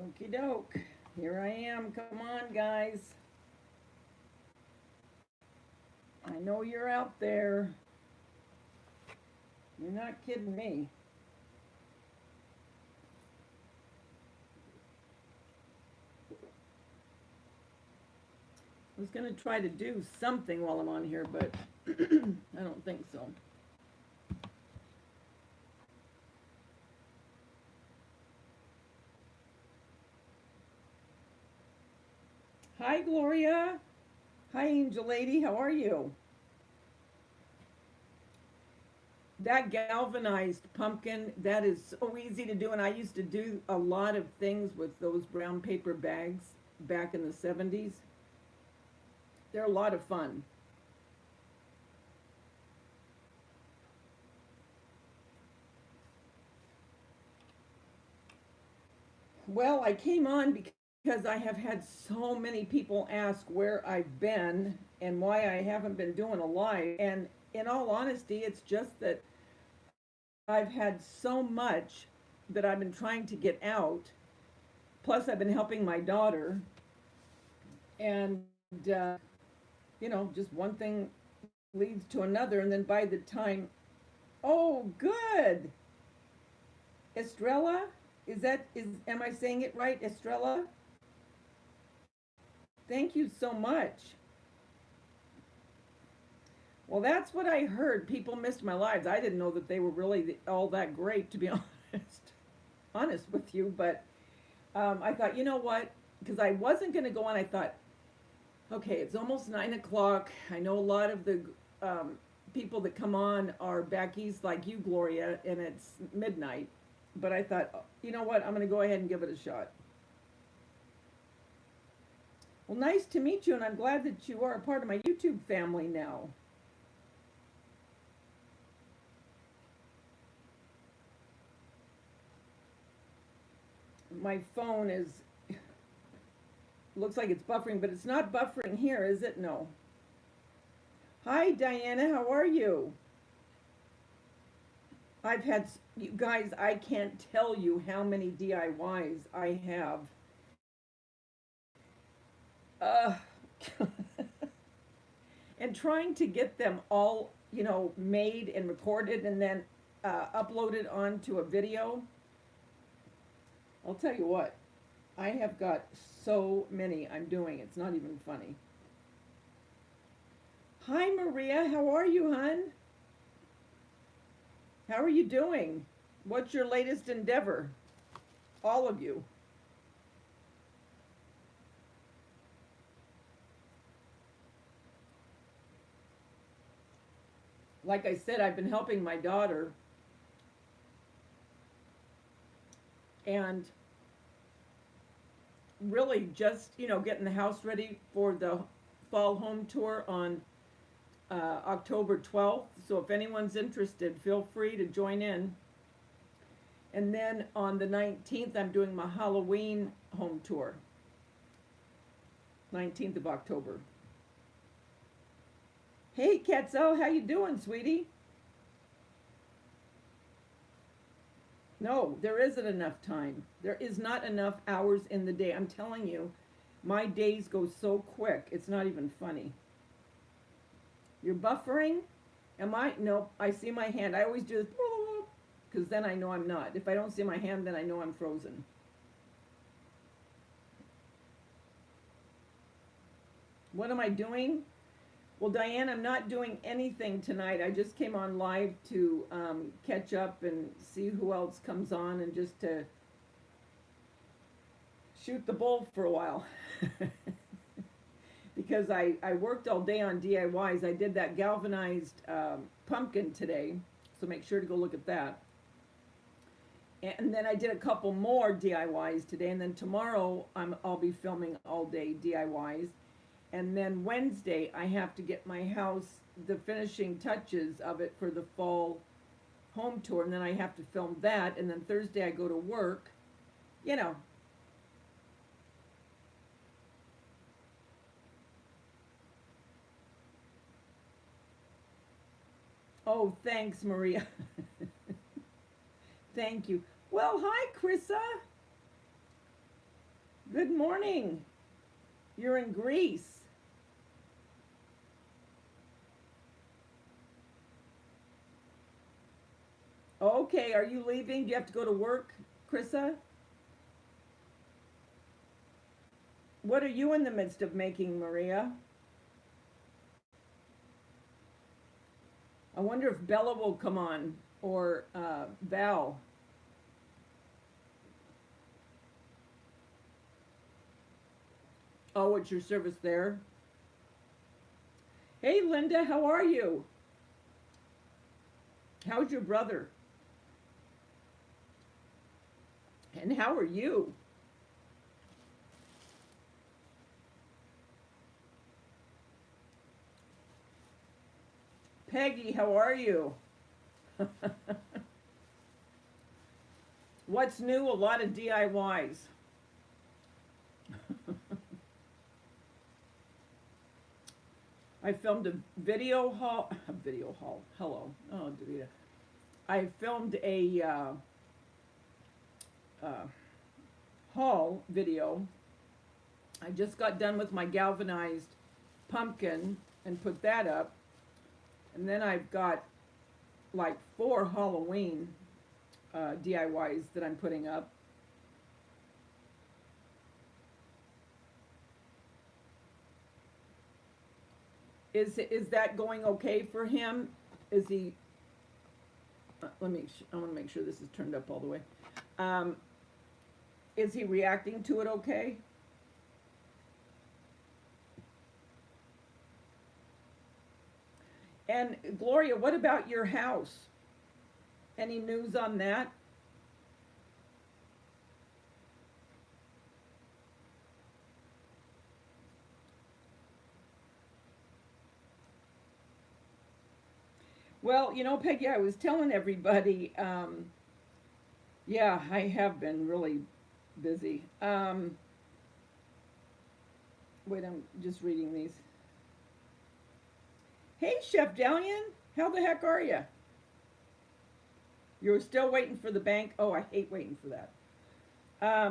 Okie doke. Here I am. Come on, guys. I know you're out there. You're not kidding me. I was going to try to do something while I'm on here, but I don't think so. Hi, Gloria. Hi, Angel Lady. How are you? That galvanized pumpkin, that is so easy to do. And I used to do a lot of things with those brown paper bags back in the 70s. They're a lot of fun. Well, I came on because I have had so many people ask where I've been and why I haven't been doing a live. And in all honesty, it's just that I've had so much that I've been trying to get out. Plus, I've been helping my daughter. And, just one thing leads to another. And then by the time, oh, good. Estrella? Am I saying it right, Estrella? Thank you so much. Well, that's what I heard. People missed my lives. I didn't know that they were really all that great, to be honest with you. But I thought, you know what? Because I wasn't going to go on. I thought, okay, it's almost 9 o'clock. I know a lot of the people that come on are back east like you, Gloria, and it's midnight. But I thought, you know what? I'm going to go ahead and give it a shot. Well, nice to meet you, and I'm glad that you are a part of my YouTube family now. My phone looks like it's buffering, but it's not buffering here, is it? No. Hi, Diana, how are you? You guys, I can't tell you how many DIYs I have. And trying to get them all, made and recorded and then uploaded onto a video. I'll tell you what, I have got so many I'm doing. It's not even funny. Hi, Maria. How are you, hon? How are you doing? What's your latest endeavor? All of you. Like I said, I've been helping my daughter. And really just, getting the house ready for the fall home tour on October 12th. So if anyone's interested, feel free to join in. And then on the 19th, I'm doing my Halloween home tour. 19th of October. Hey, Quetzal, how you doing, sweetie? No, there isn't enough time. There is not enough hours in the day. I'm telling you, my days go so quick. It's not even funny. You're buffering? Am I? No, I see my hand. I always do this because then I know I'm not. If I don't see my hand, then I know I'm frozen. What am I doing? Well, Diane, I'm not doing anything tonight. I just came on live to catch up and see who else comes on and just to shoot the bull for a while. Because I worked all day on DIYs. I did that galvanized pumpkin today, so make sure to go look at that. And then I did a couple more DIYs today, and then tomorrow I'll be filming all day DIYs. And then Wednesday, I have to get my house, the finishing touches of it for the fall home tour. And then I have to film that. And then Thursday, I go to work. Oh, thanks, Maria. Thank you. Well, hi, Krissa. Good morning. You're in Greece. Okay, are you leaving? Do you have to go to work, Krissa? What are you in the midst of making, Maria? I wonder if Bella will come on or Val. Oh, it's your service there. Hey, Linda, how are you? How's your brother? And how are you? Peggy, how are you? What's new? A lot of DIYs. I filmed a video haul. A video haul. Hello. Oh, Davida. I filmed a uh, haul video. I just got done with my galvanized pumpkin and put that up. And then I've got like 4 Halloween DIYs that I'm putting up. Is that going okay for him? Is he? Let me. I want to make sure this is turned up all the way. Um, is he reacting to it okay? And Gloria, what about your house? Any news on that? Well, you know, Peggy, I was telling everybody, yeah, I have been really busy. Wait, I'm just reading these. Hey, Chef Dalian, how the heck are you? You're still waiting for the bank? Oh, I hate waiting for that. I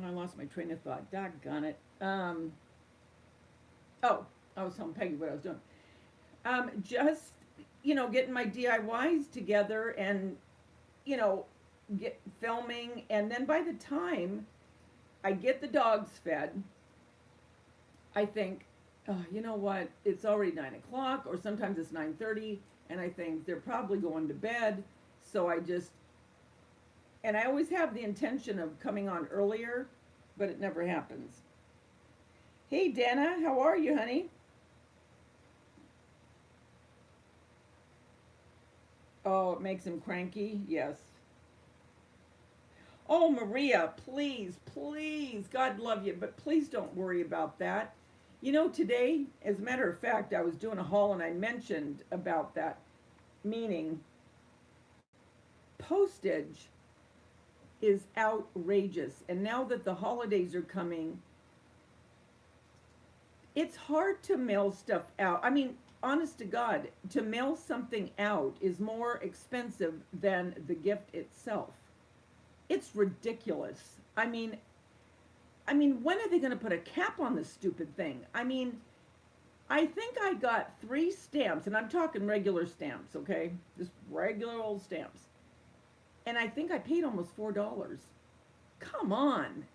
lost my train of thought. Doggone it. Oh, I was telling Peggy what I was doing. Just, getting my DIYs together and, you know, get filming. And then by the time I get the dogs fed, I think, oh, you know what? It's already 9 o'clock, or sometimes it's 9:30, and I think they're probably going to bed. So and I always have the intention of coming on earlier, but it never happens. Hey, Dana, how are you, honey? Oh, it makes him cranky? Yes. Oh, Maria, please, please, God love you, but please don't worry about that. Today, as a matter of fact, I was doing a haul and I mentioned about that, meaning postage is outrageous. And now that the holidays are coming, it's hard to mail stuff out. I mean, honest to God, to mail something out is more expensive than the gift itself. It's ridiculous. I mean, when are they going to put a cap on this stupid thing? I think I got 3 stamps, and I'm talking regular stamps, okay? Just regular old stamps. And I think I paid almost $4. Come on.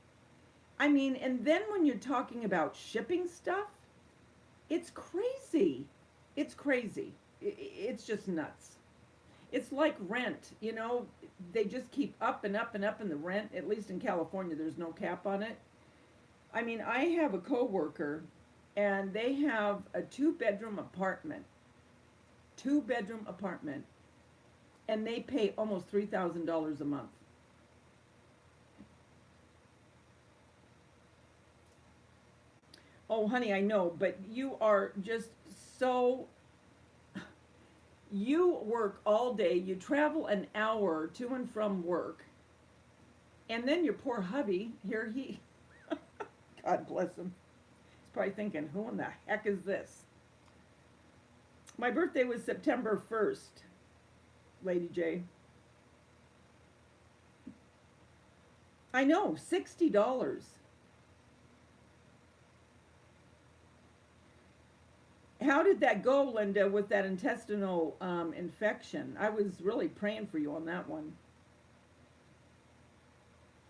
And then when you're talking about shipping stuff, it's crazy. It's crazy. It's just nuts. It's like rent, they just keep up and up and up in the rent. At least in California, there's no cap on it. I have a coworker, and they have a 2-bedroom apartment. 2-bedroom apartment. And they pay almost $3,000 a month. Oh, honey, I know, but you are just so. You work all day, you travel an hour to and from work, and then your poor hubby, here he. God bless him. He's probably thinking, who in the heck is this? My birthday was September 1st, Lady J. I know, $60. How did that go, Linda, with that intestinal infection? I was really praying for you on that one.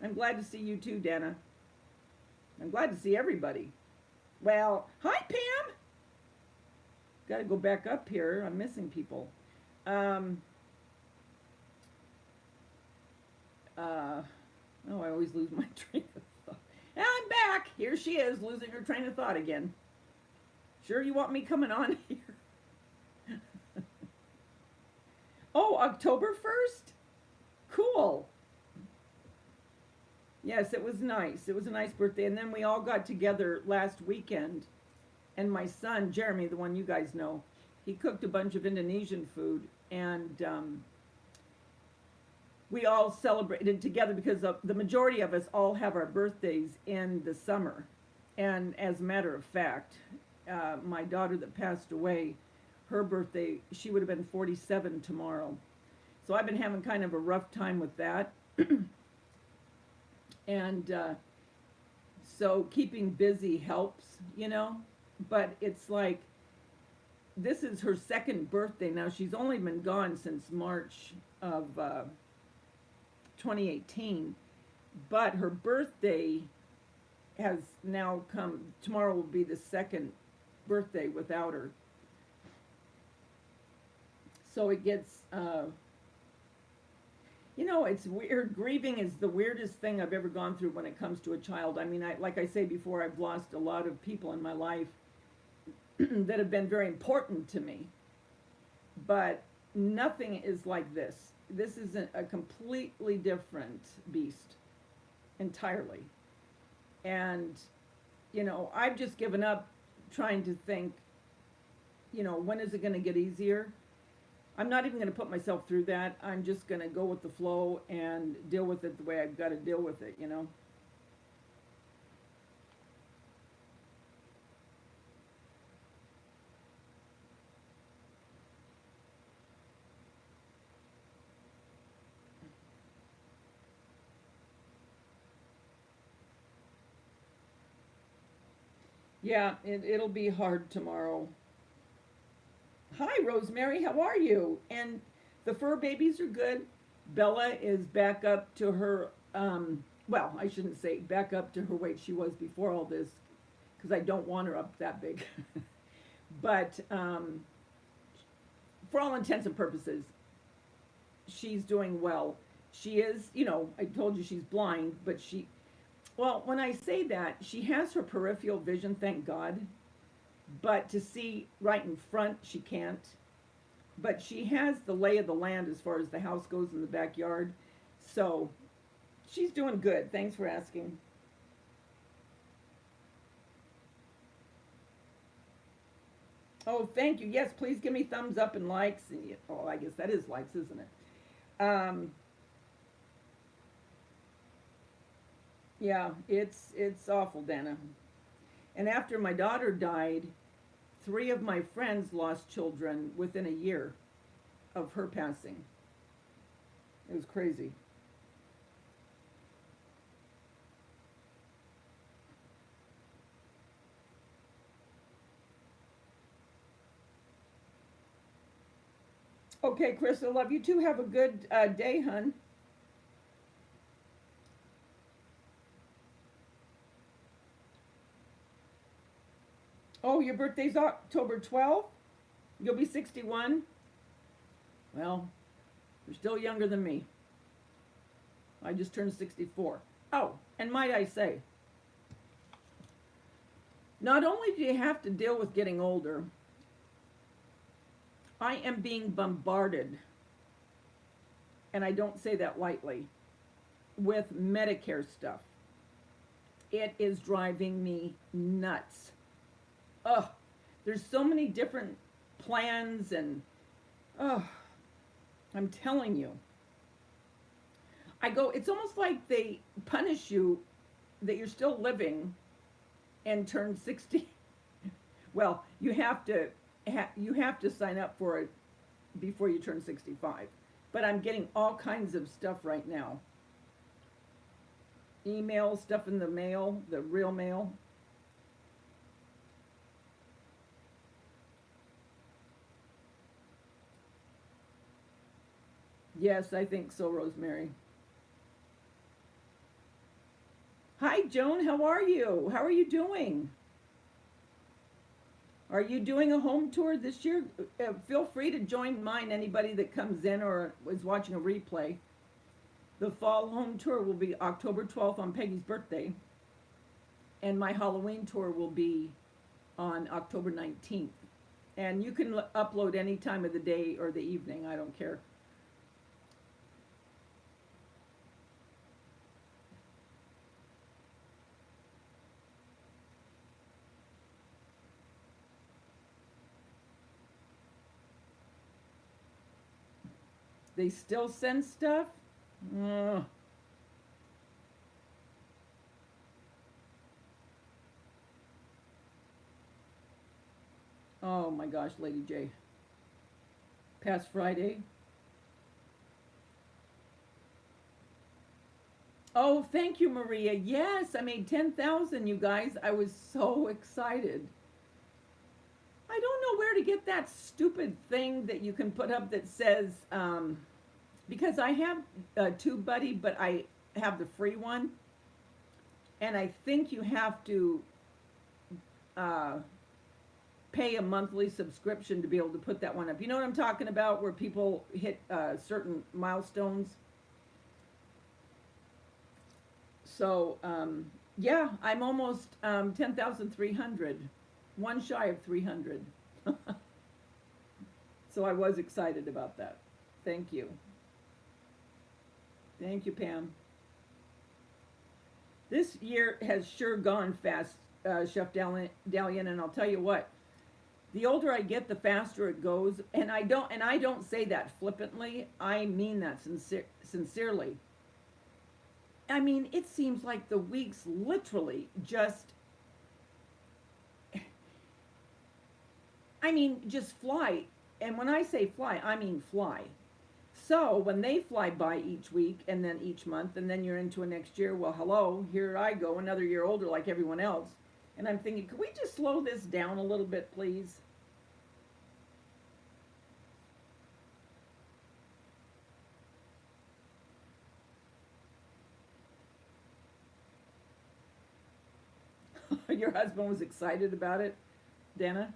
I'm glad to see you too, Dana. I'm glad to see everybody. Well, hi, Pam. Got to go back up here. I'm missing people. Oh, I always lose my train of thought. Now I'm back. Here she is, losing her train of thought again. Sure you want me coming on here? Oh, October 1st? Cool. Yes, it was nice. It was a nice birthday. And then we all got together last weekend. And my son, Jeremy, the one you guys know, he cooked a bunch of Indonesian food. And we all celebrated together because the majority of us all have our birthdays in the summer. And as a matter of fact, my daughter that passed away, her birthday, she would have been 47 tomorrow. So I've been having kind of a rough time with that. And so keeping busy helps, you know, but it's like, this is her second birthday now. She's only been gone since March of 2018, but her birthday has now come. Tomorrow will be the second birthday without her. So it gets, you know, it's weird. Grieving is the weirdest thing I've ever gone through when it comes to a child. I mean, like I say before, I've lost a lot of people in my life that have been very important to me. But nothing is like this. This is a completely different beast, entirely. And, you know, I've just given up trying to think, you know, when is it going to get easier? I'm not even going to put myself through that. I'm just going to go with the flow and deal with it the way I've got to deal with it, you know? Yeah, it'll be hard tomorrow. Hi, Rosemary, how are you? And the fur babies are good. Bella is back up to her, well, I shouldn't say back up to her weight she was before all this, because I don't want her up that big. But for all intents and purposes, she's doing well. She is, you know, I told you she's blind, but well, when I say that, she has her peripheral vision, thank God. But to see right in front, she can't. But she has the lay of the land as far as the house goes in the backyard. So she's doing good. Thanks for asking. Oh, thank you. Yes, please give me thumbs up and likes. And, oh, I guess that is likes, isn't it? Yeah, it's awful, Dana. And after my daughter died, 3 of my friends lost children within a year of her passing. It was crazy. Okay, Chris, I love you too. Have a good day, hun. Oh, your birthday's October 12th? You'll be 61? Well, you're still younger than me. I just turned 64. Oh, and might I say, not only do you have to deal with getting older, I am being bombarded, and I don't say that lightly, with Medicare stuff. It is driving me nuts. Ugh, there's so many different plans and, ugh, I'm telling you. It's almost like they punish you that you're still living and turn 60. Well, you have to sign up for it before you turn 65. But I'm getting all kinds of stuff right now. Email, stuff in the mail, the real mail. Yes, I think so, Rosemary. Hi, Joan. How are you? How are you doing? Are you doing a home tour this year? Feel free to join mine, anybody that comes in or is watching a replay. The fall home tour will be October 12th on Peggy's birthday, and my Halloween tour will be on October 19th. And you can upload any time of the day or the evening, I don't care. They still send stuff? Ugh. Oh my gosh, Lady J. Past Friday. Oh, thank you, Maria. Yes, I made 10,000, you guys. I was so excited. I don't know where to get that stupid thing that you can put up that says, because I have TubeBuddy, but I have the free one. And I think you have to uh, pay a monthly subscription to be able to put that one up. You know what I'm talking about? Where people hit certain milestones. So, yeah, I'm almost 10,300. One shy of 300. So I was excited about that. Thank you. Thank you, Pam. This year has sure gone fast, Chef Dalian, and I'll tell you what. The older I get, the faster it goes, and I don't say that flippantly. I mean that sincerely. I mean, it seems like the weeks literally just, just fly. And when I say fly, I mean fly. So when they fly by each week and then each month, and then you're into a next year, well, hello, here I go, another year older like everyone else. And I'm thinking, could we just slow this down a little bit, please? Your husband was excited about it, Dana?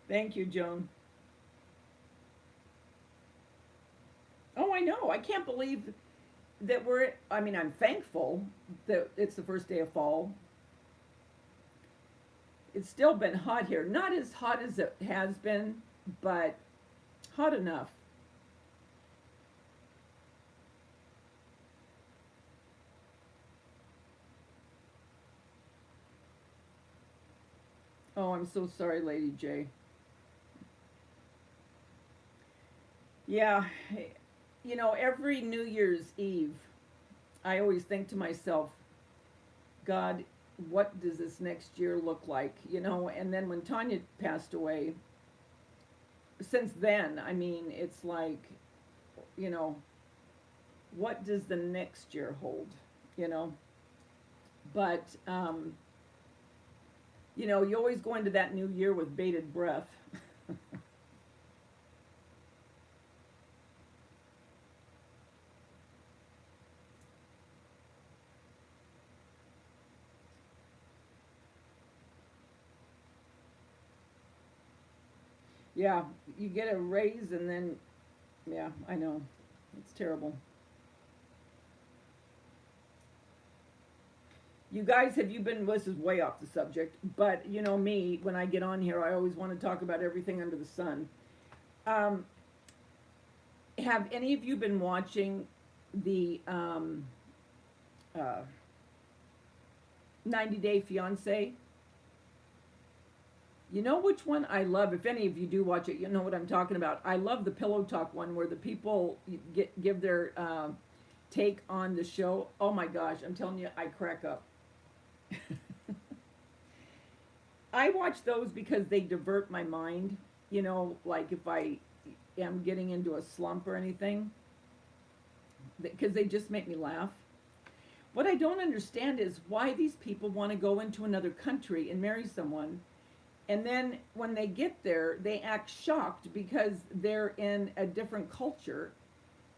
Thank you, Joan. Oh, I know. I can't believe that I'm thankful that it's the first day of fall. It's still been hot here. Not as hot as it has been, but hot enough. Oh, I'm so sorry, Lady J. Yeah, every New Year's Eve, I always think to myself, God, what does this next year look like? And then when Tanya passed away, since then, it's like, you know, what does the next year hold? You know, but you always go into that new year with bated breath. Yeah, you get a raise and then, yeah, I know, it's terrible. You guys, have you been, this is way off the subject, but you know me, when I get on here, I always want to talk about everything under the sun. Um, have any of you been watching the 90 Day Fiance? You know which one I love? If any of you do watch it, you know what I'm talking about. I love the Pillow Talk one where the people give their take on the show. Oh my gosh, I'm telling you, I crack up. I watch those because they divert my mind. Like if I am getting into a slump or anything, because they just make me laugh. What I don't understand is why these people want to go into another country and marry someone And then when they get there, they act shocked because they're in a different culture.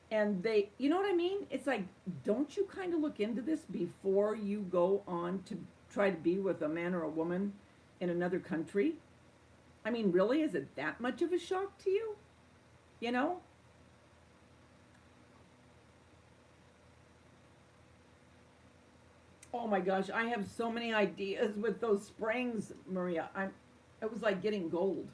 And they, you know what I mean? It's like, don't you kind of look into this before you go on to try to be with a man or a woman in another country? I mean, really, is it that much of a shock to you? You know? Oh my gosh, I have so many ideas with those springs, Maria. It was like getting gold.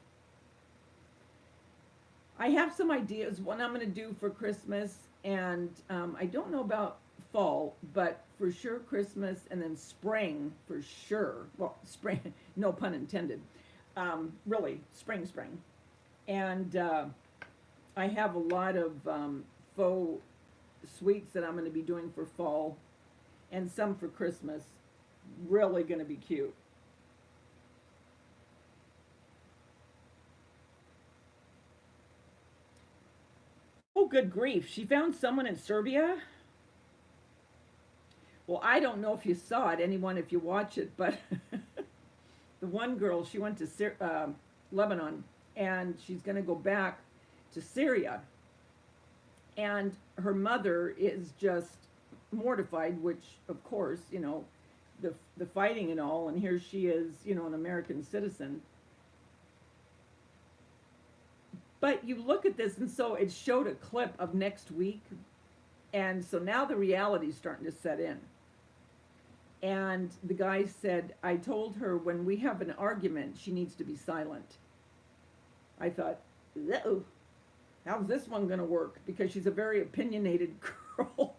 I have some ideas what I'm going to do for Christmas, and I don't know about fall, but for sure Christmas, and then spring for sure. Well, spring, no pun intended. Really, spring. And I have a lot of faux sweets that I'm going to be doing for fall, and some for Christmas. Really going to be cute. Oh, good grief. She found someone in Serbia? Well, I don't know if you saw it, anyone, if you watch it, but the one girl, she went to Lebanon, and she's going to go back to Syria. And her mother is just mortified, which, of course, the fighting and all, and here she is, an American citizen. But you look at this, and so it showed a clip of next week, and so now the reality's starting to set in. And the guy said, I told her when we have an argument, she needs to be silent. I thought, uh-oh, how's this one going to work? Because she's a very opinionated girl.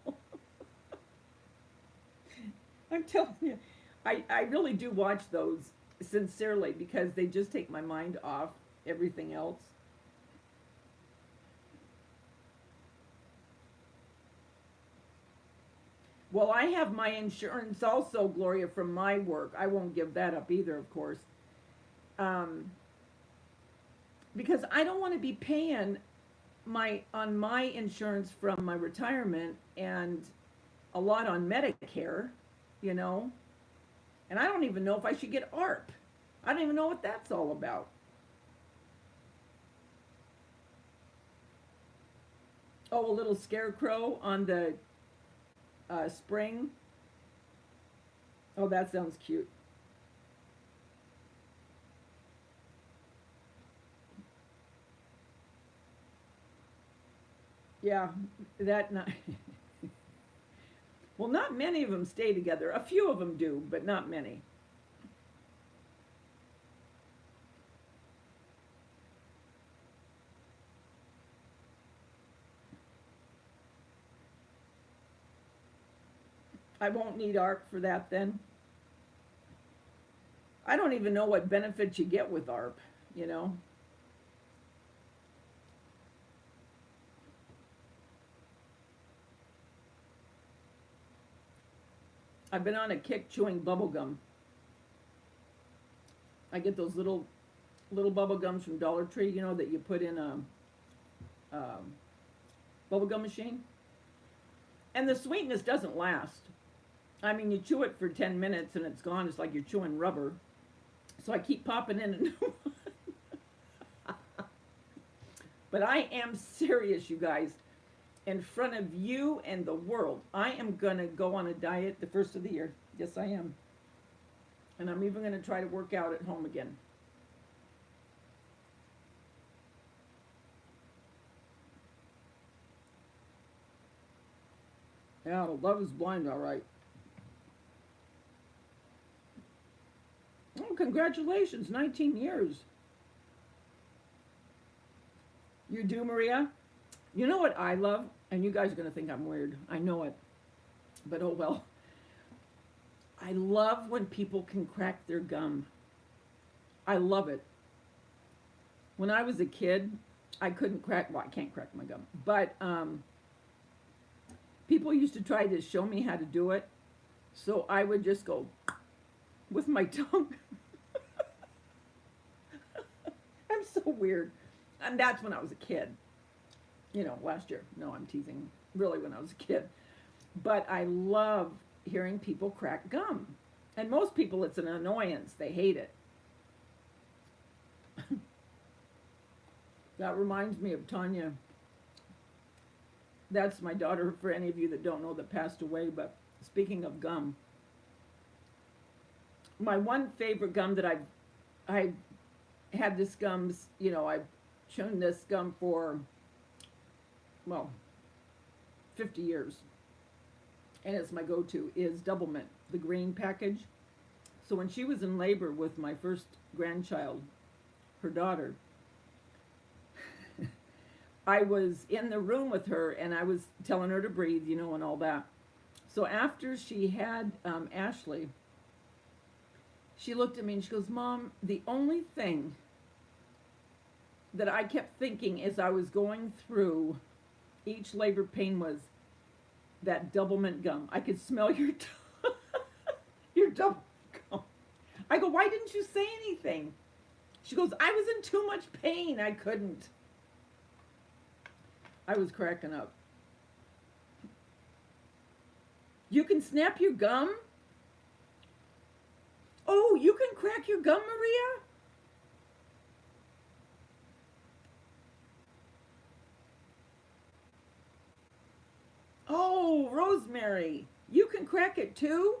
I'm telling you, I really do watch those sincerely because they just take my mind off everything else. Well, I have my insurance also, Gloria, from my work. I won't give that up either, of course. Um, because I don't want to be paying my insurance from my retirement and a lot on Medicare, you know. And I don't even know if I should get ARP. I don't even know what that's all about. Oh, a little scarecrow on the spring. Oh, that sounds cute. Yeah, that not. Well, not many of them stay together. A few of them do, but not many. I won't need ARP for that then. I don't even know what benefits you get with ARP, you know. I've been on a kick chewing bubble gum. I get those little bubble gums from Dollar Tree, that you put in a bubble gum machine. And the sweetness doesn't last. I mean, you chew it for 10 minutes and it's gone. It's like you're chewing rubber. So I keep popping in a new one. But I am serious, you guys. In front of you and the world, I am going to go on a diet the first of the year. Yes, I am. And I'm even going to try to work out at home again. Yeah, love is blind, all right. Oh, congratulations, 19 years. You do, Maria? You know what I love? And you guys are going to think I'm weird. I know it. But oh well. I love when people can crack their gum. I love it. When I was a kid, I couldn't crack, well, I can't crack my gum. But people used to try to show me how to do it. So I would just go with my tongue. I'm so weird. And that's when I was a kid. Last year. No, I'm teasing. Really, when I was a kid. But I love hearing people crack gum. And most people, it's an annoyance. They hate it. That reminds me of Tanya. That's my daughter, for any of you that don't know, that passed away. But speaking of gum, my one favorite gum that I had this gums, I've chewed this gum for, well, 50 years. And it's my go-to, is Double Mint, the green package. So when she was in labor with my first grandchild, her daughter, I was in the room with her and I was telling her to breathe, and all that. So after she had Ashley, she looked at me and she goes, "Mom, the only thing that I kept thinking as I was going through each labor pain was that Double Mint gum. I could smell your your double gum." I go, "Why didn't you say anything?" She goes, "I was in too much pain. I couldn't." I was cracking up. You can snap your gum? Oh, you can crack your gum, Maria? Oh, Rosemary, you can crack it too?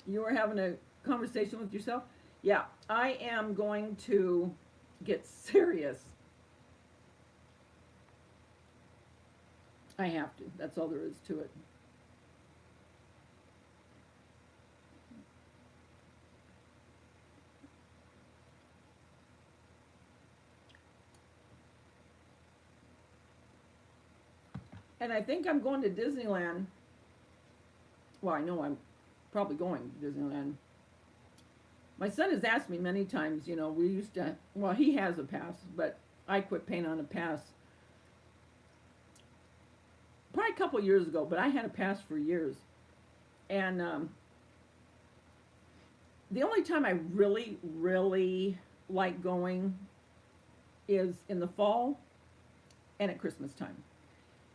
You were having a conversation with yourself? Yeah, I am going to get serious. I have to. That's all there is to it. And I think I'm going to Disneyland. Well, I know I'm probably going to Disneyland. My son has asked me many times, we used to, well, he has a pass, but I quit paying on a pass probably a couple years ago, but I had a pass for years. And the only time I really, really like going is in the fall and at Christmas time.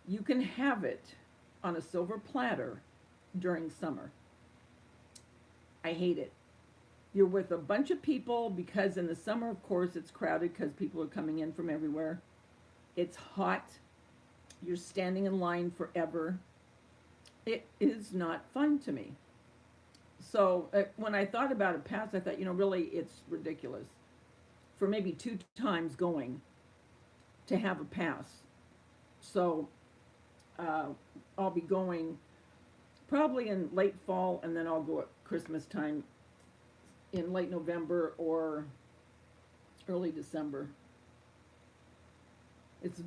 You can have it on a silver platter during summer. I hate it. You're with a bunch of people because in the summer, of course, it's crowded because people are coming in from everywhere. It's hot. You're standing in line forever. It is not fun to me. So when I thought about a pass, I thought, really, it's ridiculous for maybe 2 times going to have a pass. So I'll be going probably in late fall, and then I'll go at Christmas time in late November or early December. It's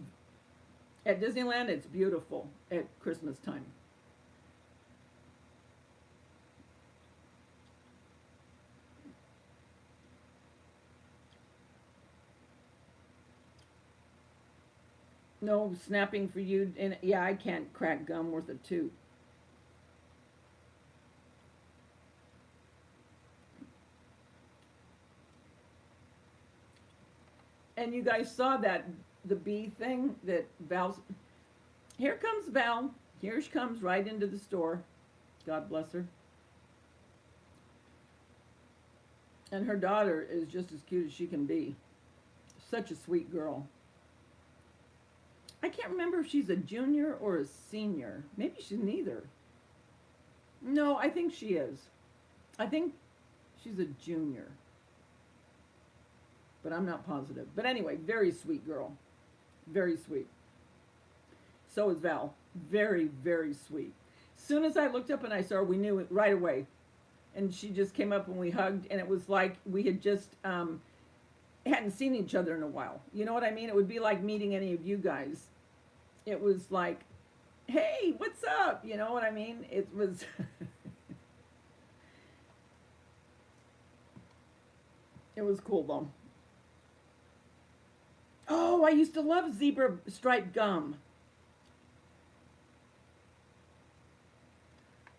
at Disneyland, it's beautiful at Christmas time. No snapping for you, and yeah, I can't crack gum worth a toot. And you guys saw that, the bee thing that Val's, here comes Val. Here she comes right into the store. God bless her. And her daughter is just as cute as she can be. Such a sweet girl. I can't remember if she's a junior or a senior. Maybe she's neither. No, I think she is. I think she's a junior. But I'm not positive. But anyway, very sweet girl. Very sweet. So is Val. Very, very sweet. Soon as I looked up and I saw her, we knew it right away. And she just came up and we hugged, and it was like we had just hadn't seen each other in a while. You know what I mean? It would be like meeting any of you guys. It was like, hey, what's up? You know what I mean? It was it was cool though. Oh, I used to love zebra striped gum.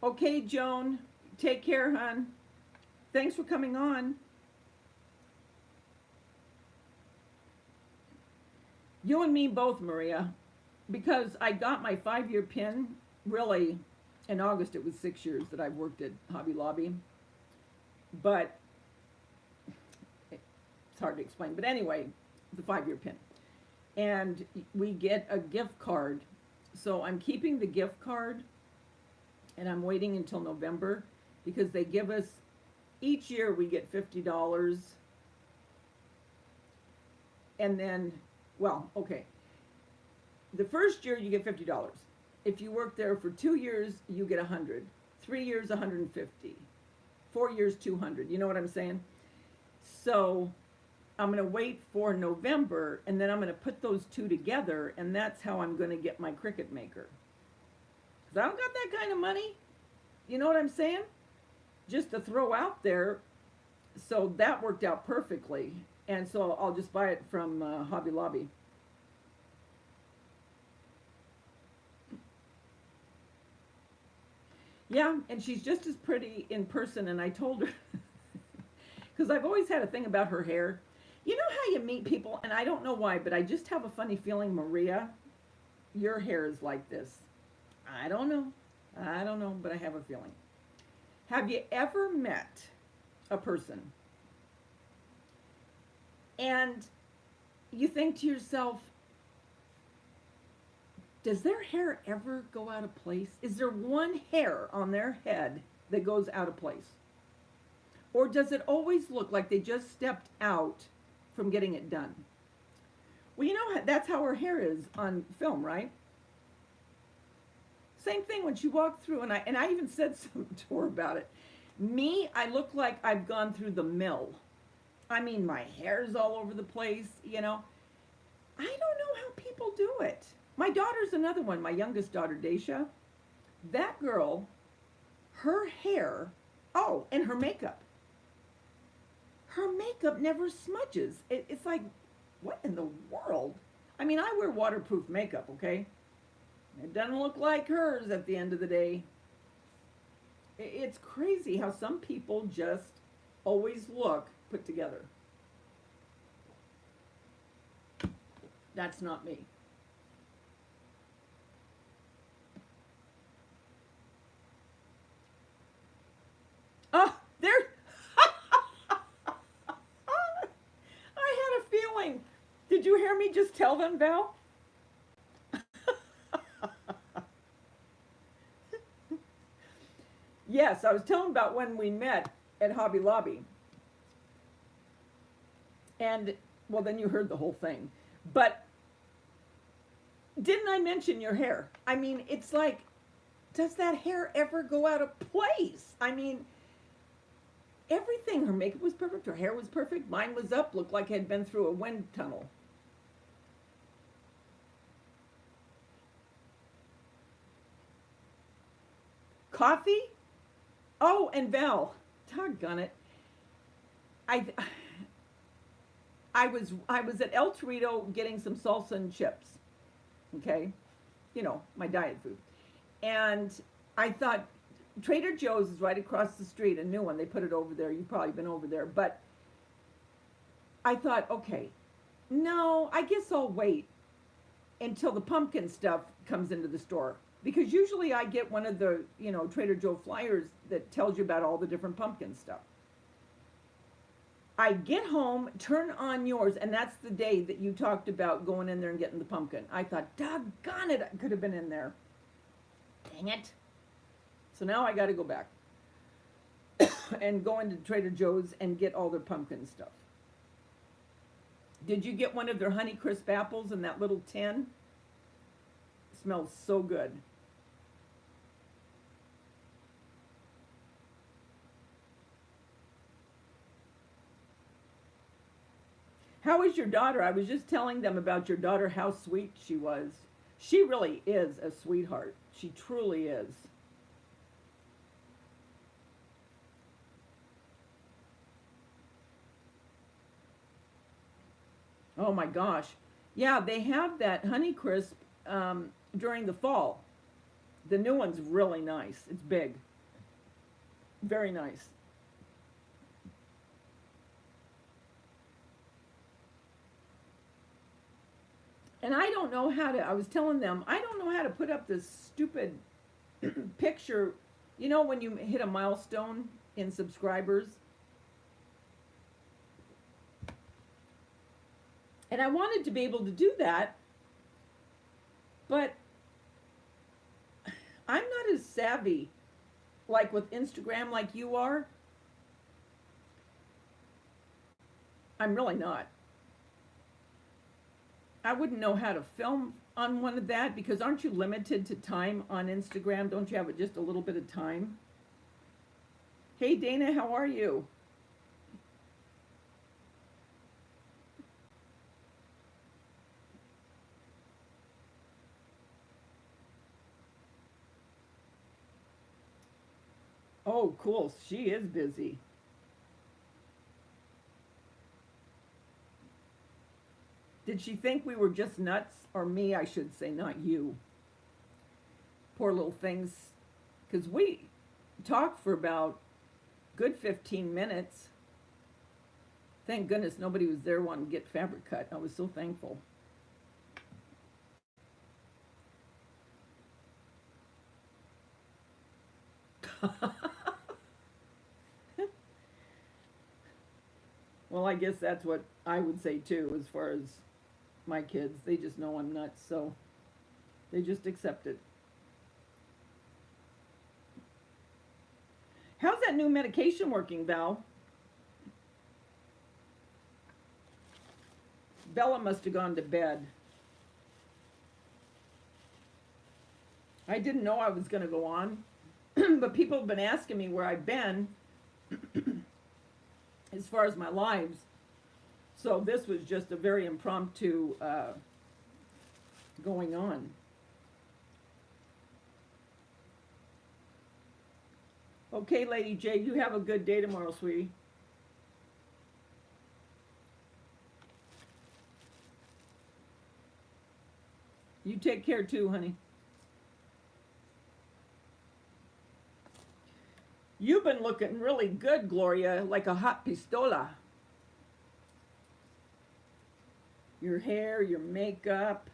Okay, Joan, take care, hon. Thanks for coming on. You and me both, Maria, because I got my 5-year pin, really, in August. It was 6 years that I worked at Hobby Lobby. but it's hard to explain. But anyway, the 5-year pin. And we get a gift card. So I'm keeping the gift card and I'm waiting until November because they give us, each year we get $50. And then, well, okay. The first year you get $50. If you work there for 2 years, you get 100. 3 years, 150. 4 years, 200. You know what I'm saying? So I'm going to wait for November, and then I'm going to put those two together, and that's how I'm going to get my Cricut Maker. Because I don't got that kind of money. You know what I'm saying? Just to throw out there. So that worked out perfectly. And so I'll just buy it from Hobby Lobby. Yeah, and she's just as pretty in person, and I told her, because I've always had a thing about her hair. You know how you meet people, and I don't know why, but I just have a funny feeling, Maria, your hair is like this. I don't know. I don't know, but I have a feeling. Have you ever met a person and you think to yourself, does their hair ever go out of place? Is there one hair on their head that goes out of place? Or does it always look like they just stepped out from getting it done? Well, you know, that's how her hair is on film, right? Same thing when she walked through, and I even said something to her about it. Me, I look like I've gone through the mill. I mean, my hair's all over the place, you know. I don't know how people do it. My daughter's another one, my youngest daughter, Daisha. That girl, her hair, oh, and her makeup. Her makeup never smudges. It's like, what in the world? I mean, I wear waterproof makeup, okay? It doesn't look like hers at the end of the day. It's crazy how some people just always look put together. That's not me. Oh, there. I had a feeling. Did you hear me just tell them, Val? Yes, I was telling about when we met at Hobby Lobby. And, well, then you heard the whole thing. But didn't I mention your hair? I mean, it's like, does that hair ever go out of place? I mean, everything. Her makeup was perfect. Her hair was perfect. Mine was up. Looked like I had been through a wind tunnel. Coffee? Oh, and Val, doggone it. I I was at El Torito getting some salsa and chips. Okay? You know, my diet food. And I thought Trader Joe's is right across the street, a new one. They put it over there. You've probably been over there. But I thought, okay, no, I guess I'll wait until the pumpkin stuff comes into the store. Because usually I get one of the, you know, Trader Joe flyers that tells you about all the different pumpkin stuff. I get home, turn on yours, and that's the day that you talked about going in there and getting the pumpkin. I thought, doggone it, I could have been in there. Dang it. So now I got to go back and go into Trader Joe's and get all their pumpkin stuff. Did you get one of their Honeycrisp apples in that little tin? It smells so good. How is your daughter? I was just telling them about your daughter, how sweet she was. She really is a sweetheart. She truly is. Oh my gosh. Yeah, they have that Honeycrisp during the fall. The new one's really nice. It's big. Very nice. And I don't know how to, I was telling them, I don't know how to put up this stupid picture. You know, when you hit a milestone in subscribers, And I wanted to be able to do that, but I'm not as savvy like with Instagram like you are. I'm really not. I wouldn't know how to film on one of that because aren't you limited to time on Instagram? Don't you have just a little bit of time? Hey Dana, how are you? Oh, cool. She is busy. Did she think we were just nuts? Or me, I should say, not you. Poor little things. Because we talked for about good 15 minutes. Thank goodness nobody was there wanting to get fabric cut. I was so thankful. Well, I guess that's what I would say too, as far as my kids. They just know I'm nuts, so they just accept it. How's that new medication working, Val? Bella must have gone to bed. I didn't know I was going to go on, but people have been asking me where I've been as far as my lives. So this was just a very impromptu going on. Okay, Lady J, you have a good day tomorrow, sweetie. You take care too, honey. You've been looking really good, Gloria, like a hot pistola. Your hair, your makeup.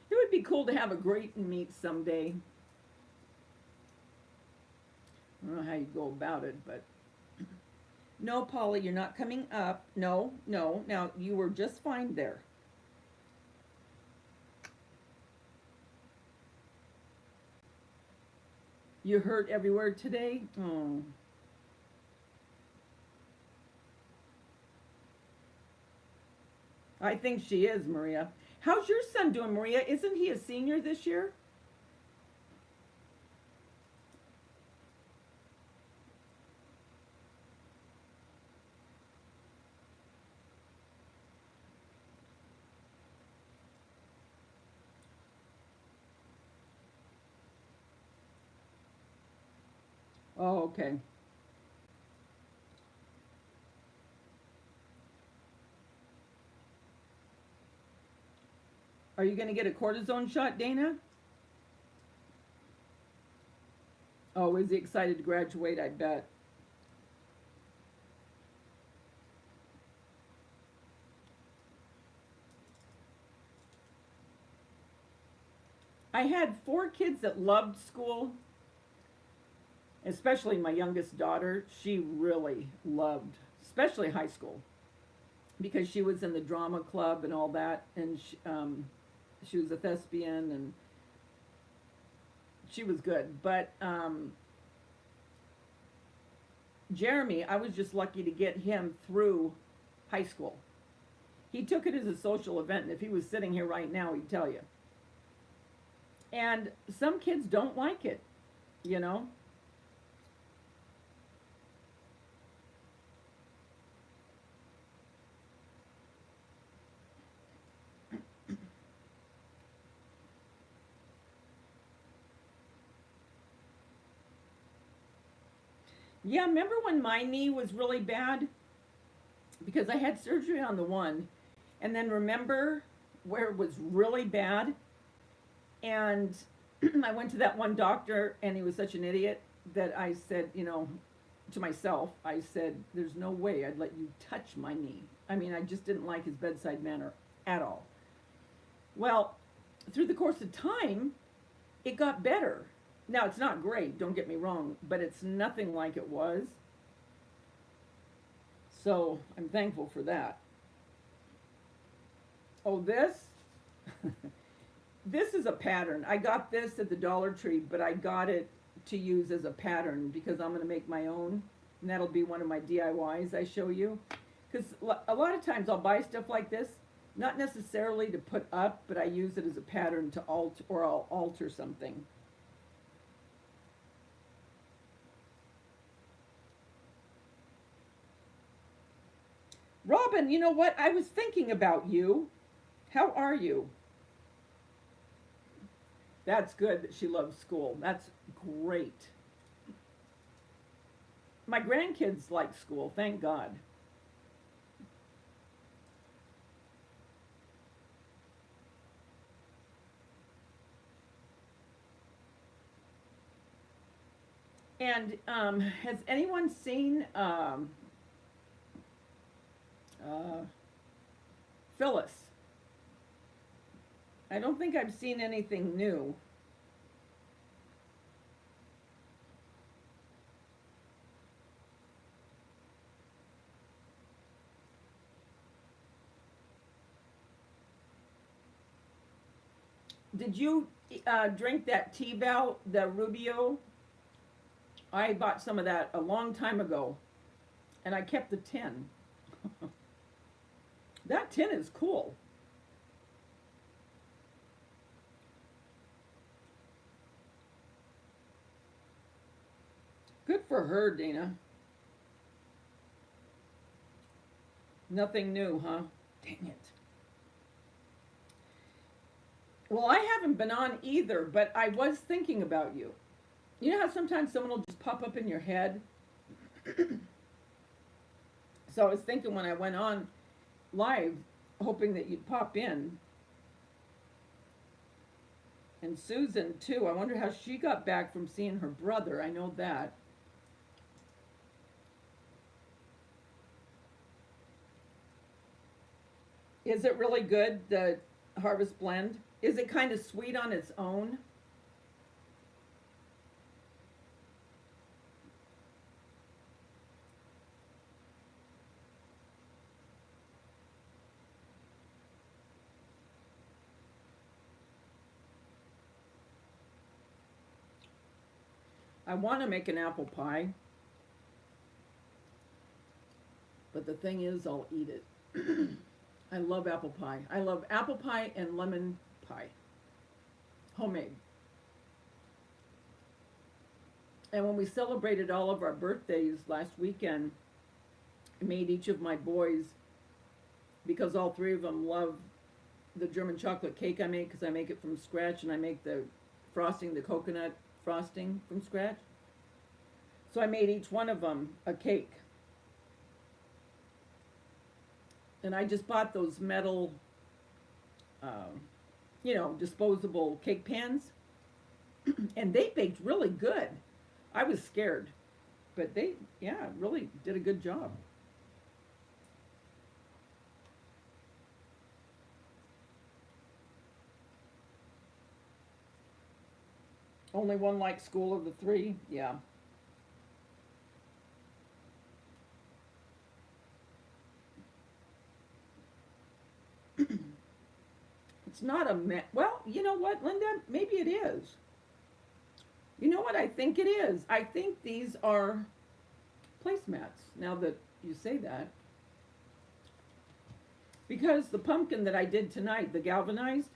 It would be cool to have a greet and meet someday. I don't know how you go about it, but no, Polly, you're not coming up. No, no. Now, you were just fine there. You hurt everywhere today? Oh. I think she is, Maria. How's your son doing, Maria? Isn't he a senior this year? Oh, okay. Are you going to get a cortisone shot, Dana? Oh, is he excited to graduate? I bet. I had 4 kids that loved school, especially my youngest daughter. She really loved, especially high school, because she was in the drama club and all that, and she was a thespian, and she was good. But Jeremy, I was just lucky to get him through high school. He took it as a social event, and if he was sitting here right now, he'd tell you. And some kids don't like it, you know? Yeah, remember when my knee was really bad? Because I had surgery on the one, and then remember where it was really bad? And I went to that one doctor, and he was such an idiot that I said, to myself, I said, there's no way I'd let you touch my knee. I mean, I just didn't like his bedside manner at all. Well, through the course of time, it got better. Now, it's not great, don't get me wrong, but it's nothing like it was. So I'm thankful for that. Oh, this? This is a pattern. I got this at the Dollar Tree, but I got it to use as a pattern because I'm going to make my own. And that'll be one of my DIYs I show you. Because a lot of times I'll buy stuff like this, not necessarily to put up, but I use it as a pattern to alter, or I'll alter something. Robin, you know what? I was thinking about you. How are you? That's good that she loves school. That's great. My grandkids like school, thank God. And has anyone seen Phyllis? I don't think I've seen anything new. Did you drink that T-Bell, the Rubio? I bought some of that a long time ago, and I kept the tin. That tin is cool. Good for her, Dana. Nothing new, huh? Dang it. Well, I haven't been on either, but I was thinking about you. You know how sometimes someone will just pop up in your head? So I was thinking when I went on live, hoping that you'd pop in. And Susan, too. I wonder how she got back from seeing her brother. I know that. Is it really good, the Harvest Blend? Is it kind of sweet on its own? I want to make an apple pie, but the thing is, I'll eat it. I love apple pie. I love apple pie and lemon pie, homemade. And when we celebrated all of our birthdays last weekend, I made each of my boys, because all three of them love the German chocolate cake I make, because I make it from scratch, and I make the frosting, the coconut frosting from scratch. So I made each one of them a cake. And I just bought those metal, disposable cake pans. And they baked really good. I was scared. But they, really did a good job. Only one likes school of the three? Yeah. It's not a well, you know what, Linda? Maybe it is. You know what I think it is? I think these are placemats, now that you say that. Because the pumpkin that I did tonight, the galvanized,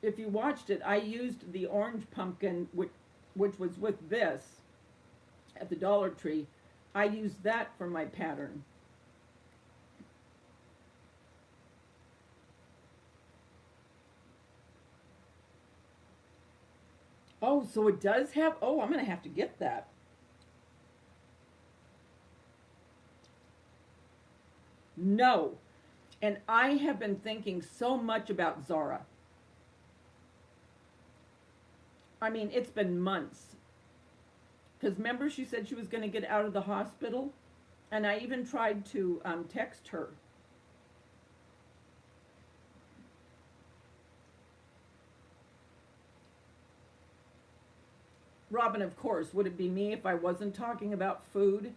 if you watched it, I used the orange pumpkin, which was with this at the Dollar Tree. I used that for my pattern. Oh, so it does have, oh, I'm going to have to get that. No. And I have been thinking so much about Zara. I mean, it's been months. Because remember, she said she was going to get out of the hospital, and I even tried to text her. Robin, of course, would it be me if I wasn't talking about food?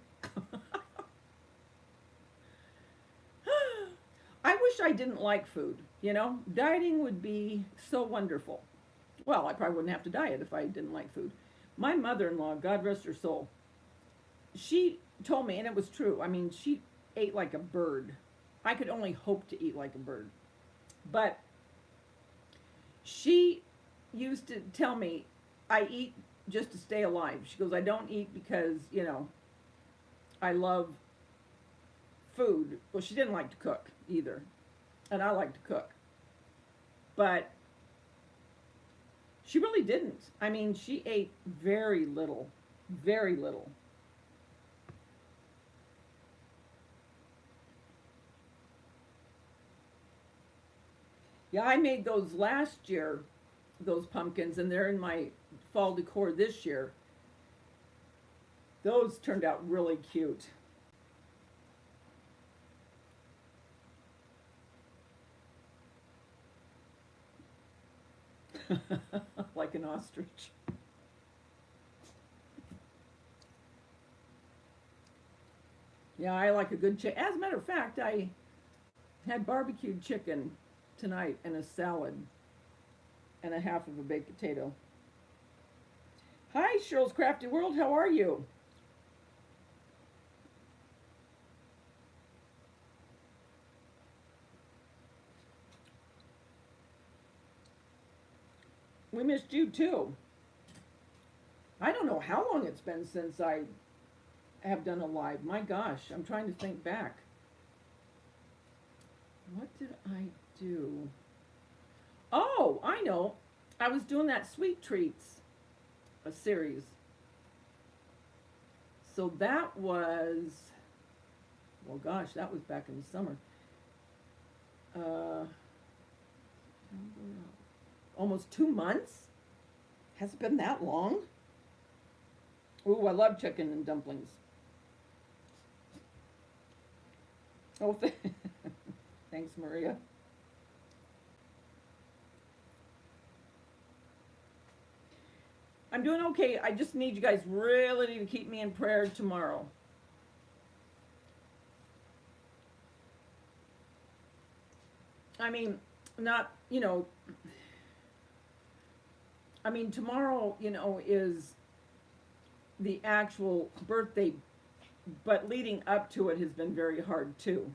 I wish I didn't like food, you know? Dieting would be so wonderful. Well, I probably wouldn't have to diet if I didn't like food. My mother in law, God rest her soul, she told me, and it was true. I mean, she ate like a bird. I could only hope to eat like a bird. But she used to tell me, I eat just to stay alive. She goes, I don't eat because, you know, I love food. Well, she didn't like to cook either. And I like to cook. But she really didn't. I mean, she ate very little. Very little. Yeah, I made those last year, those pumpkins, and they're in my fall decor this year. Those turned out really cute. Like an ostrich. Yeah, I like a good chicken. As a matter of fact, I had barbecued chicken tonight and a salad and a half of a baked potato. Hi, Cheryl's Crafty World. How are you? We missed you too. I don't know how long it's been since I have done a live. My gosh, I'm trying to think back. What did I do? Oh, I know. I was doing that sweet treats a series. So that was, well, gosh, that was back in the summer. Uh, almost 2 months. Has it been that long? Ooh, I love chicken and dumplings. Oh, thanks, Maria. I'm doing okay. I just need you guys really to keep me in prayer tomorrow. I mean, not, you know, I mean, tomorrow, you know, is the actual birthday, but leading up to it has been very hard too.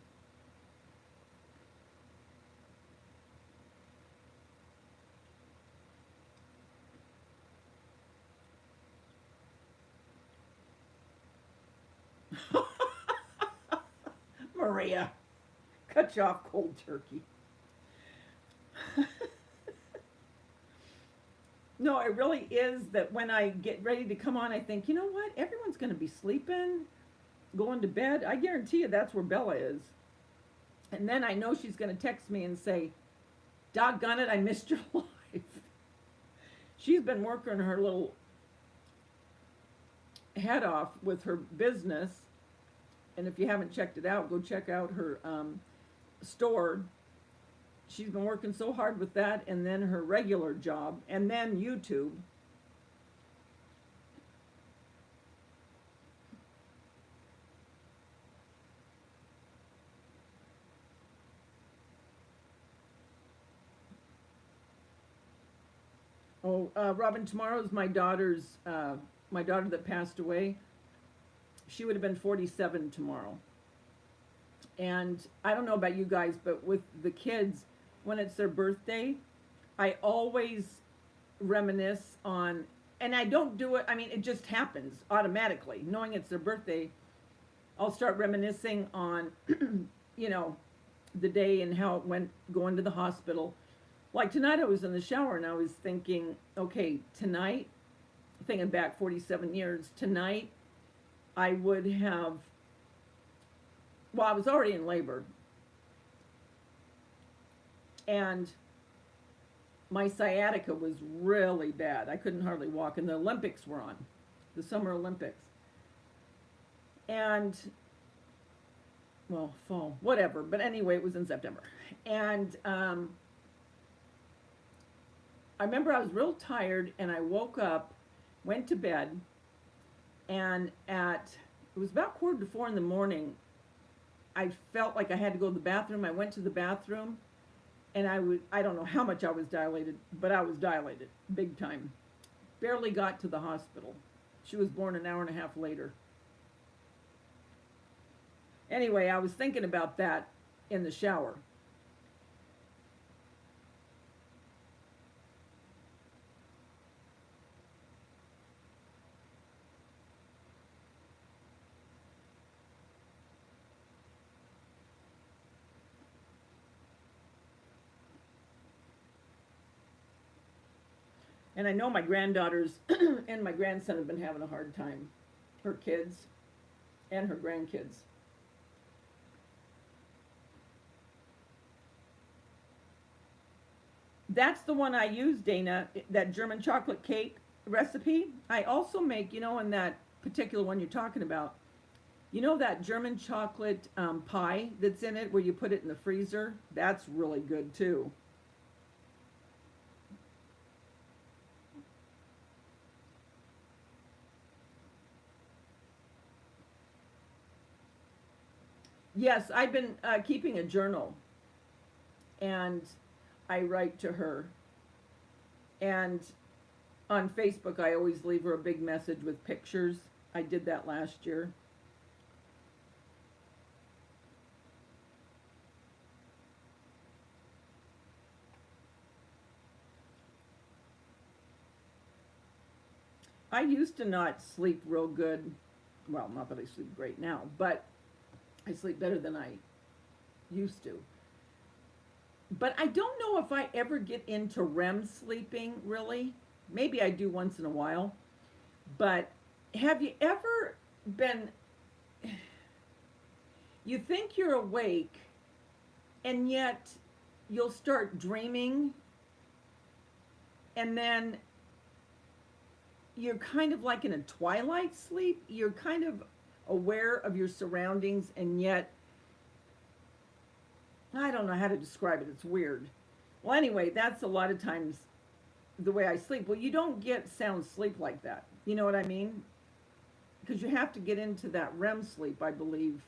Maria, cut you off cold turkey. No, it really is that when I get ready to come on, I think, you know what? Everyone's going to be sleeping, going to bed. I guarantee you that's where Bella is. And then I know she's going to text me and say, doggone it, I missed your life. She's been working her little head off with her business. And if you haven't checked it out, go check out her store. She's been working so hard with that, and then her regular job, and then YouTube. Oh, Robin, tomorrow's my daughter that passed away. She would have been 47 tomorrow. And I don't know about you guys, but with the kids, when it's their birthday, I always reminisce on, and I don't do it, I mean, it just happens automatically. Knowing it's their birthday, I'll start reminiscing on, you know, the day and how it went going to the hospital. Like tonight, I was in the shower and I was thinking, okay, tonight, thinking back 47 years, tonight, I would have, well, I was already in labor. And my sciatica was really bad. I couldn't hardly walk, and the Olympics were on. the Summer Olympics. And, well, fall, whatever. But anyway, it was in September. And I remember I was real tired, and I woke up, went to bed, and it was about 3:45 in the morning, I felt like I had to go to the bathroom. I went to the bathroom, and I don't know how much I was dilated, but I was dilated, big time. Barely got to the hospital. She was born an hour and a half later. Anyway, I was thinking about that in the shower. And I know my granddaughters and my grandson have been having a hard time. Her kids and her grandkids. That's the one I use, Dana, that German chocolate cake recipe. I also make, in that particular one you're talking about, that German chocolate pie that's in it where you put it in the freezer? That's really good too. Yes, I've been keeping a journal, and I write to her. And on Facebook, I always leave her a big message with pictures. I did that last year. I used to not sleep real good. Well, not that I sleep great now, but I sleep better than I used to. But I don't know if I ever get into REM sleeping, really. Maybe I do once in a while. But have you ever been, you think you're awake, and yet you'll start dreaming, and then you're kind of like in a twilight sleep. You're kind of aware of your surroundings, and yet I don't know how to describe it. It's weird. Well, anyway, that's a lot of times the way I sleep. Well, you don't get sound sleep like that. You know what I mean? Because you have to get into that REM sleep, I believe.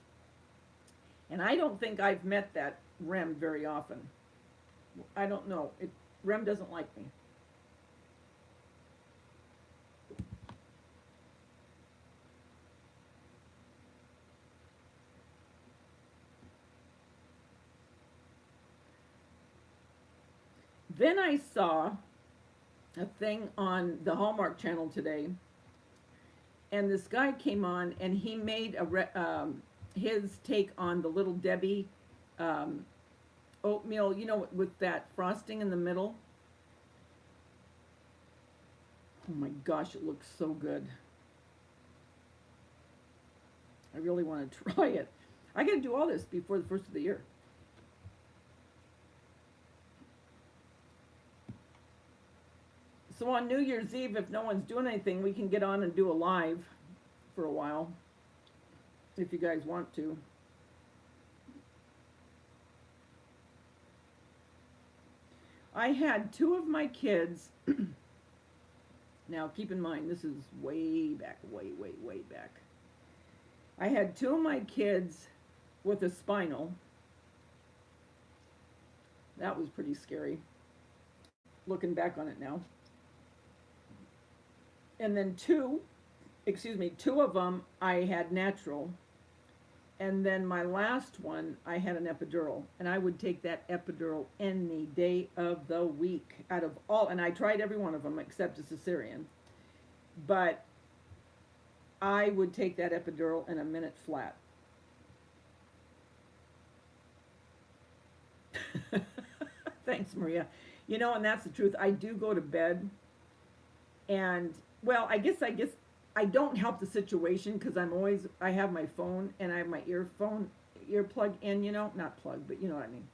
And I don't think I've met that REM very often. I don't know. REM doesn't like me. Then I saw a thing on the Hallmark Channel today, and this guy came on, and he made his take on the Little Debbie oatmeal, with that frosting in the middle. Oh my gosh, it looks so good. I really want to try it. I got to do all this before the first of the year. So on New Year's Eve, if no one's doing anything, we can get on and do a live for a while, if you guys want to. I had two of my kids, now keep in mind, this is way back, way, way, way back. I had two of my kids with a spinal. That was pretty scary, looking back on it now. And then two of them I had natural. And then my last one, I had an epidural. And I would take that epidural any day of the week out of all. And I tried every one of them except a cesarean. But I would take that epidural in a minute flat. Thanks, Maria. And that's the truth. I do go to bed, and well, I guess I don't help the situation because I have my phone and I have my earplug in, not plug, but you know what I mean.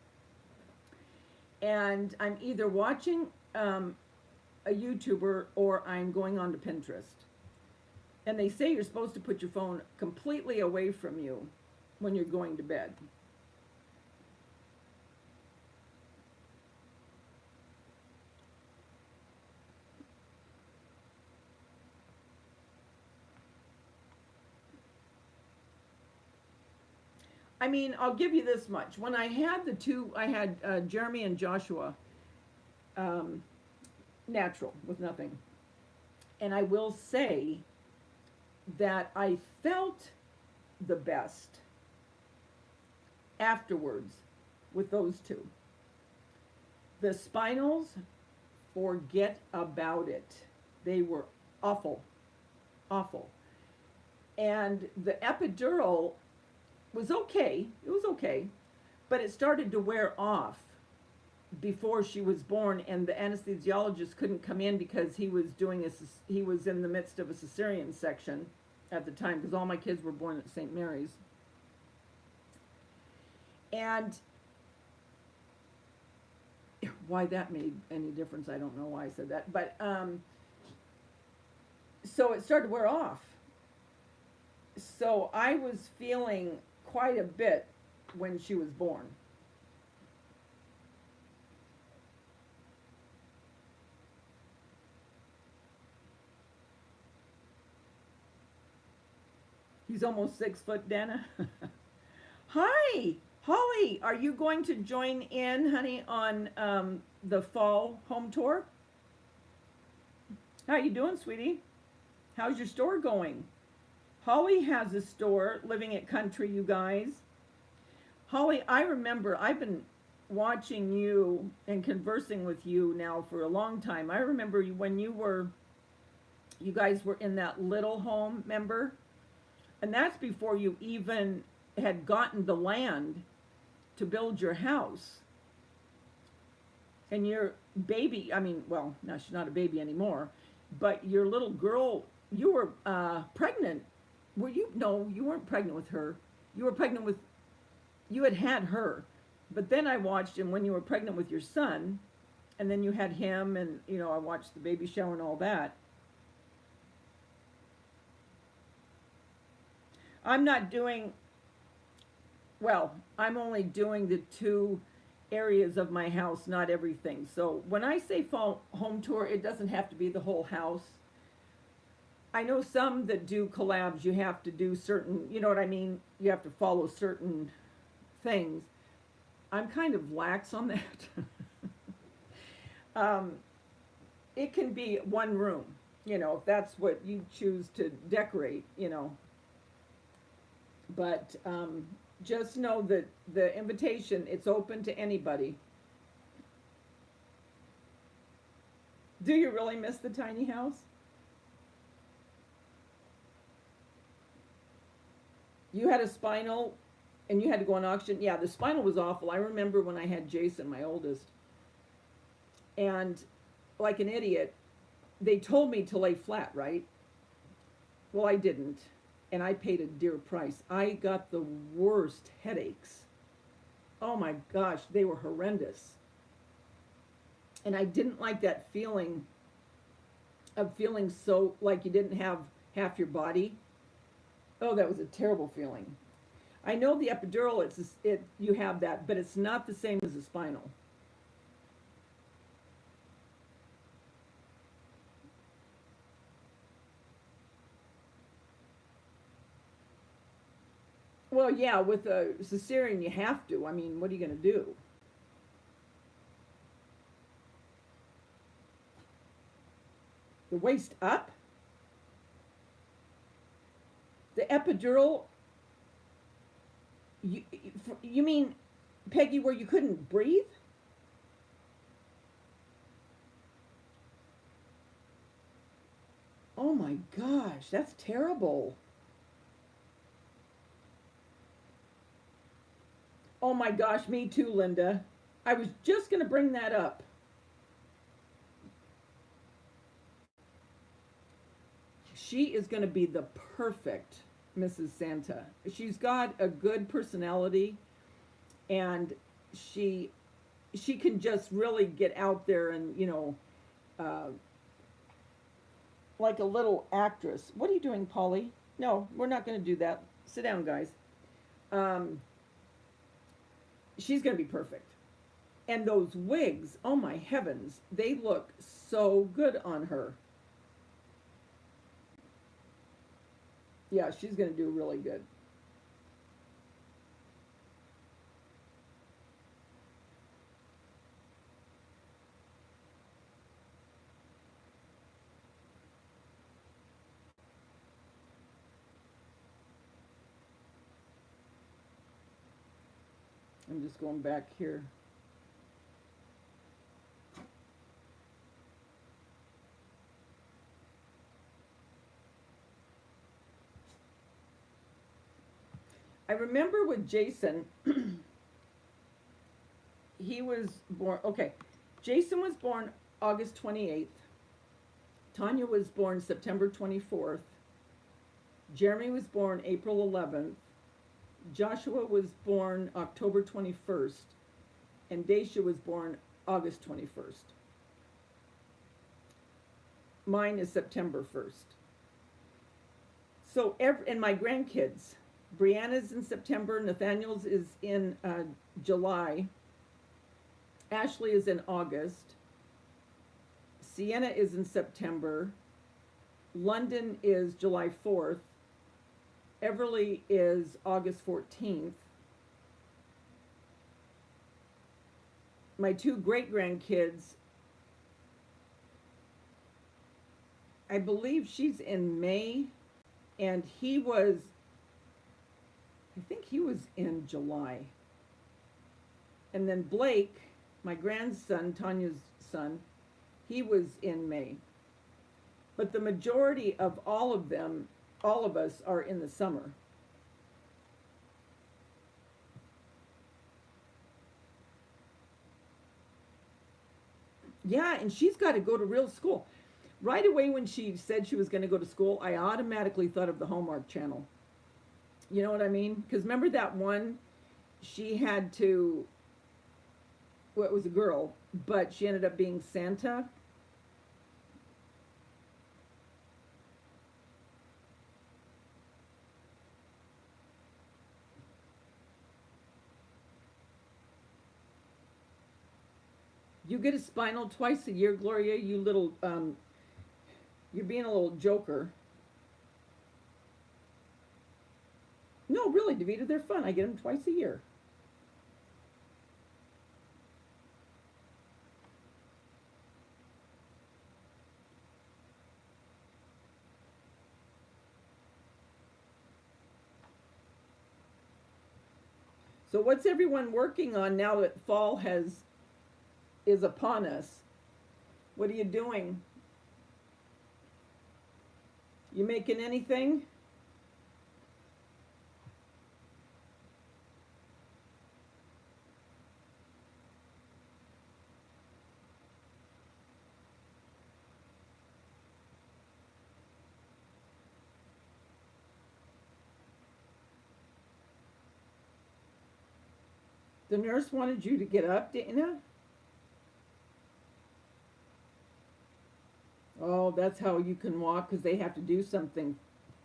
And I'm either watching a YouTuber or I'm going on to Pinterest. And they say you're supposed to put your phone completely away from you when you're going to bed. I mean, I'll give you this much. When I had the two, I had Jeremy and Joshua, um, natural with nothing. And I will say that I felt the best afterwards with those two. The spinals, forget about it. They were awful, awful. And the epidural was okay. It was okay. But it started to wear off before she was born, and the anesthesiologist couldn't come in because he was in the midst of a cesarean section at the time, because all my kids were born at St. Mary's. And why that made any difference, I don't know why I said that. But so it started to wear off. So I was feeling quite a bit when she was born. He's almost 6 foot, Dana. Hi, Holly. Are you going to join in, honey, on the fall home tour? How you doing, sweetie? How's your store going? Holly has a store, Living at Country, you guys. Holly, I remember I've been watching you and conversing with you now for a long time. I remember when you guys were in that little home, remember? And that's before you even had gotten the land to build your house. And your baby, I mean, well, now she's not a baby anymore, but your little girl, you were pregnant. Were you? No, you weren't pregnant with her. You were pregnant with, you had her. But then I watched him when you were pregnant with your son, and then you had him, and, I watched the baby shower and all that. I'm not doing, well, I'm only doing the 2 areas of my house, not everything. So when I say fall home tour, it doesn't have to be the whole house. I know some that do collabs, you have to do certain, you know what I mean? You have to follow certain things. I'm kind of lax on that. It can be one room, if that's what you choose to decorate, But just know that the invitation, it's open to anybody. Do you really miss the tiny house? You had a spinal and you had to go on oxygen. Yeah, the spinal was awful. I remember when I had Jason, my oldest, and like an idiot, they told me to lay flat, right? Well, I didn't, and I paid a dear price. I got the worst headaches. Oh my gosh, they were horrendous. And I didn't like that feeling of feeling so like you didn't have half your body. Oh, that was a terrible feeling. I know the epidural, you have that, but it's not the same as the spinal. Well, yeah, with a cesarean, you have to. I mean, what are you going to do? The waist up? The epidural? You mean, Peggy, where you couldn't breathe? Oh my gosh, that's terrible. Oh my gosh, me too, Linda. I was just going to bring that up. She is going to be the perfect Mrs. Santa. She's got a good personality, and she can just really get out there and, like a little actress. What are you doing, Polly? No, we're not going to do that. Sit down, guys. Um, she's going to be perfect. And those wigs, oh my heavens, they look so good on her. Yeah, she's going to do really good. I'm just going back here. I remember with Jason, he was born, okay, Jason was born August 28th. Tanya was born September 24th. Jeremy was born April 11th. Joshua was born October 21st. And Daisha was born August 21st. Mine is September 1st. So, and my grandkids, Brianna's in September, Nathaniel's is in July, Ashley is in August, Sienna is in September, London is July 4th, Everly is August 14th. My two great-grandkids, I believe she's in May, and he was, I think he was in July. And then Blake, my grandson, Tanya's son, he was in May. But the majority of all of them, all of us, are in the summer. Yeah, and she's got to go to real school. Right away when she said she was going to go to school, I automatically thought of the Hallmark Channel. You know what I mean? Because remember that one, she had to, well, it was a girl, but she ended up being Santa. You get a spinal twice a year, Gloria, you little, you're being a little joker. No, really, Davita, they're fun. I get them twice a year. So what's everyone working on now that fall is upon us? What are you doing? You making anything? The nurse wanted you to get up, Dana? Oh, that's how you can walk, because they have to do something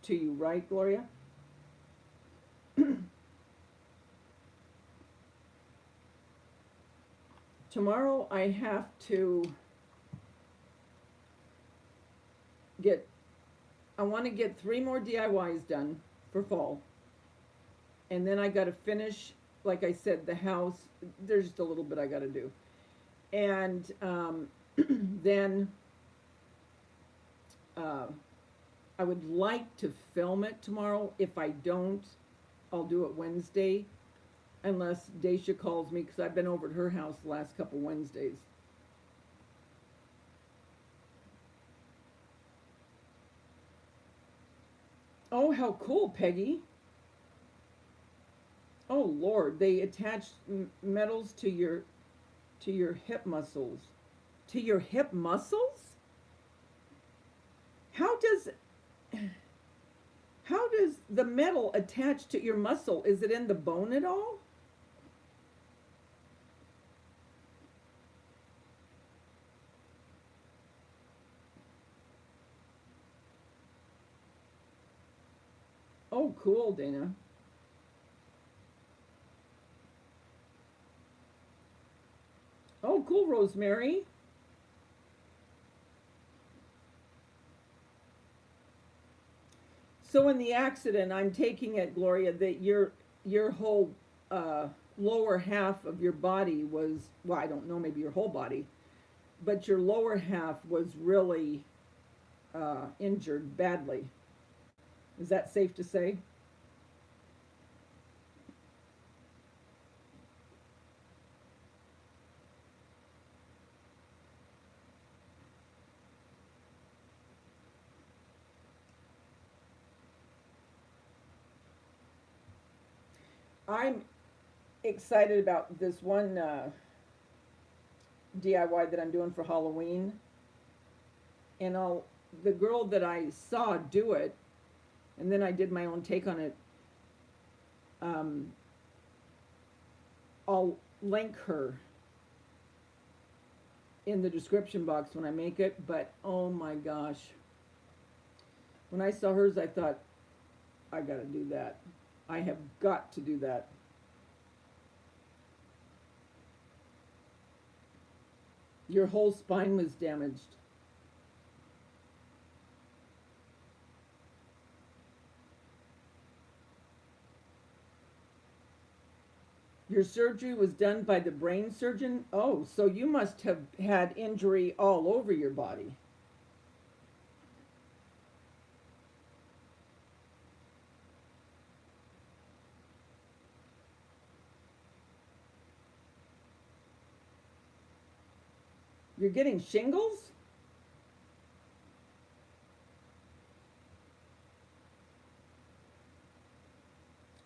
to you, right, Gloria? Tomorrow I have to I want to get 3 more DIYs done for fall. And then I got to finish, like I said, the house. There's just a little bit I got to do. And then I would like to film it tomorrow. If I don't, I'll do it Wednesday. Unless Daisha calls me, because I've been over at her house the last couple Wednesdays. Oh, how cool, Peggy. Oh, Lord, they attach metals to your hip muscles. To your hip muscles? How does the metal attach to your muscle? Is it in the bone at all? Oh, cool, Dana. Oh, cool, Rosemary. So in the accident, I'm taking it, Gloria, that your whole lower half of your body was, well, I don't know, maybe your whole body, but your lower half was really injured badly. Is that safe to say? I'm excited about this one DIY that I'm doing for Halloween, and the girl that I saw do it, and then I did my own take on it. Um, I'll link her in the description box when I make it. But oh my gosh, when I saw hers, I thought, I gotta do that. I have got to do that. Your whole spine was damaged. Your surgery was done by the brain surgeon? Oh, so you must have had injury all over your body. You're getting shingles?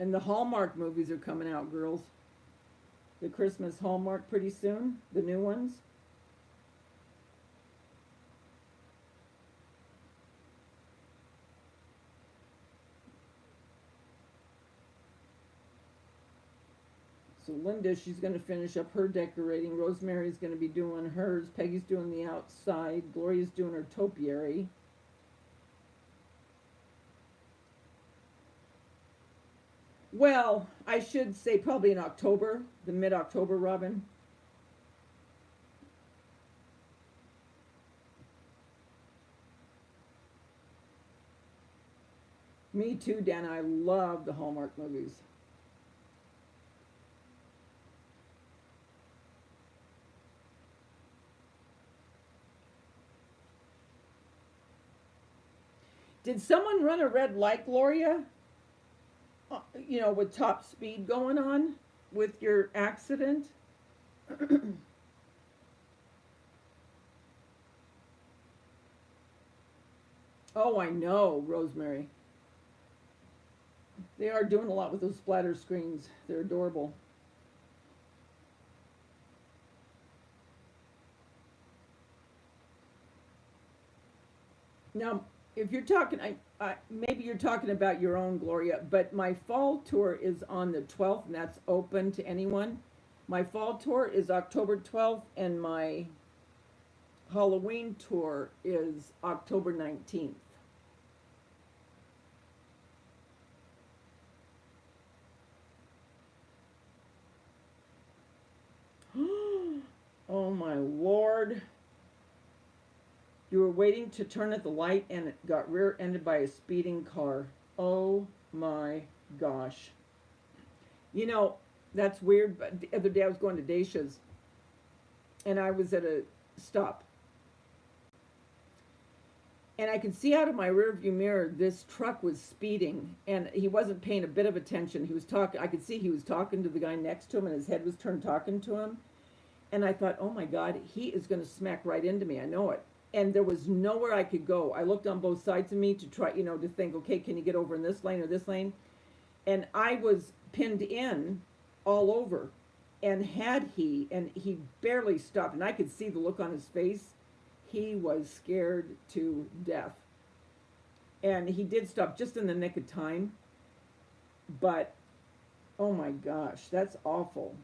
And the Hallmark movies are coming out, girls. The Christmas Hallmark pretty soon, the new ones. So Linda, she's going to finish up her decorating. Rosemary's going to be doing hers. Peggy's doing the outside. Gloria's doing her topiary. Well, I should say probably in October, the mid-October, Robin. Me too, Dana. I love the Hallmark movies. Did someone run a red light, Gloria? With top speed going on with your accident? Oh, I know, Rosemary. They are doing a lot with those splatter screens. They're adorable. Now, if you're talking, maybe you're talking about your own, Gloria, but my fall tour is on the 12th, and that's open to anyone. My fall tour is October 12th, and my Halloween tour is October 19th. Oh my Lord. You were waiting to turn at the light and it got rear-ended by a speeding car. Oh my gosh. You know, that's weird, but the other day I was going to Dacia's and I was at a stop. And I could see out of my rearview mirror this truck was speeding and he wasn't paying a bit of attention. He was talking, I could see he was talking to the guy next to him and his head was turned talking to him. And I thought, oh my God, he is going to smack right into me. I know it. And there was nowhere I could go. I looked on both sides of me to try, to think, okay, can you get over in this lane or this lane? And I was pinned in all over. And he barely stopped. And I could see the look on his face. He was scared to death. And he did stop just in the nick of time. But, oh my gosh, that's awful.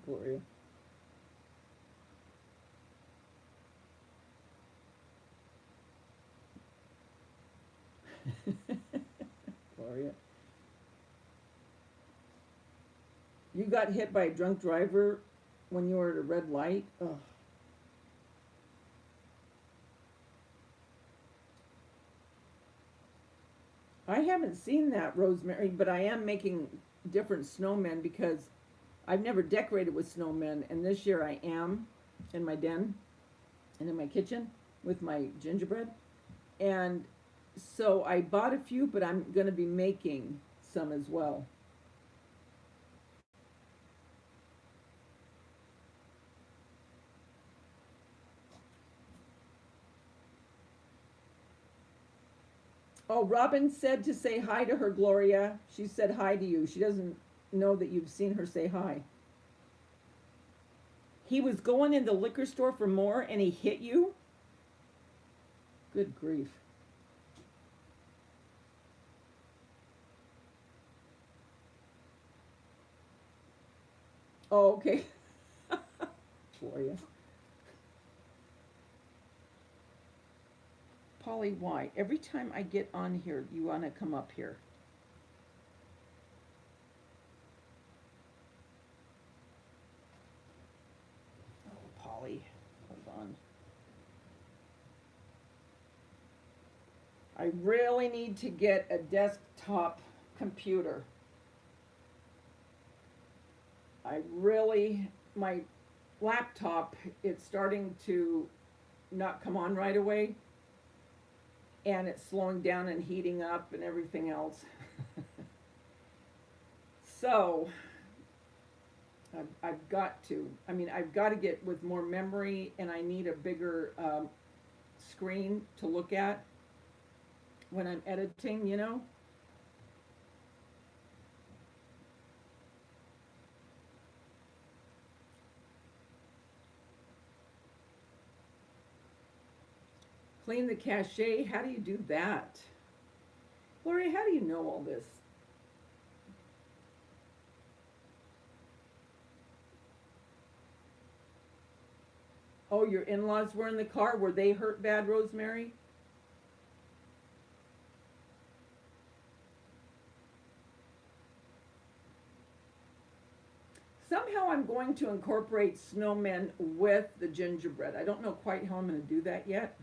Gloria. Gloria. You got hit by a drunk driver when you were at a red light? Ugh. I haven't seen that, Rosemary, but I am making different snowmen because I've never decorated with snowmen, and this year I am in my den and in my kitchen with my gingerbread. And so I bought a few, but I'm going to be making some as well. Oh, Robin said to say hi to her, Gloria. She said hi to you. She doesn't know that you've seen her say hi. He was going in the liquor store for more and he hit you? Good grief. Oh, okay. Gloria. Polly, why? Every time I get on here, you want to come up here. Oh, Polly, hold on. I really need to get a desktop computer. My laptop, it's starting to not come on right away, and it's slowing down and heating up and everything else. So, I've got to, I've got to get with more memory, and I need a bigger screen to look at when I'm editing, you know? Clean the cache, how do you do that? Lori, how do you know all this? Oh, your in-laws were in the car. Were they hurt bad, Rosemary? Somehow I'm going to incorporate snowmen with the gingerbread. I don't know quite how I'm going to do that yet.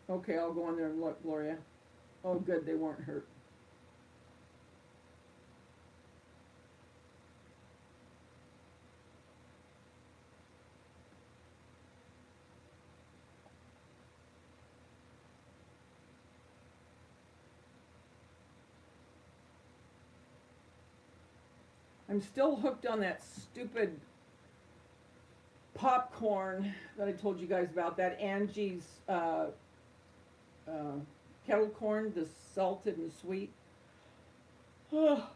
Okay, I'll go in there and look, Gloria. Oh, good, they weren't hurt. I'm still hooked on that stupid popcorn that I told you guys about. That Angie's kettle corn, the salted and sweet. Oh,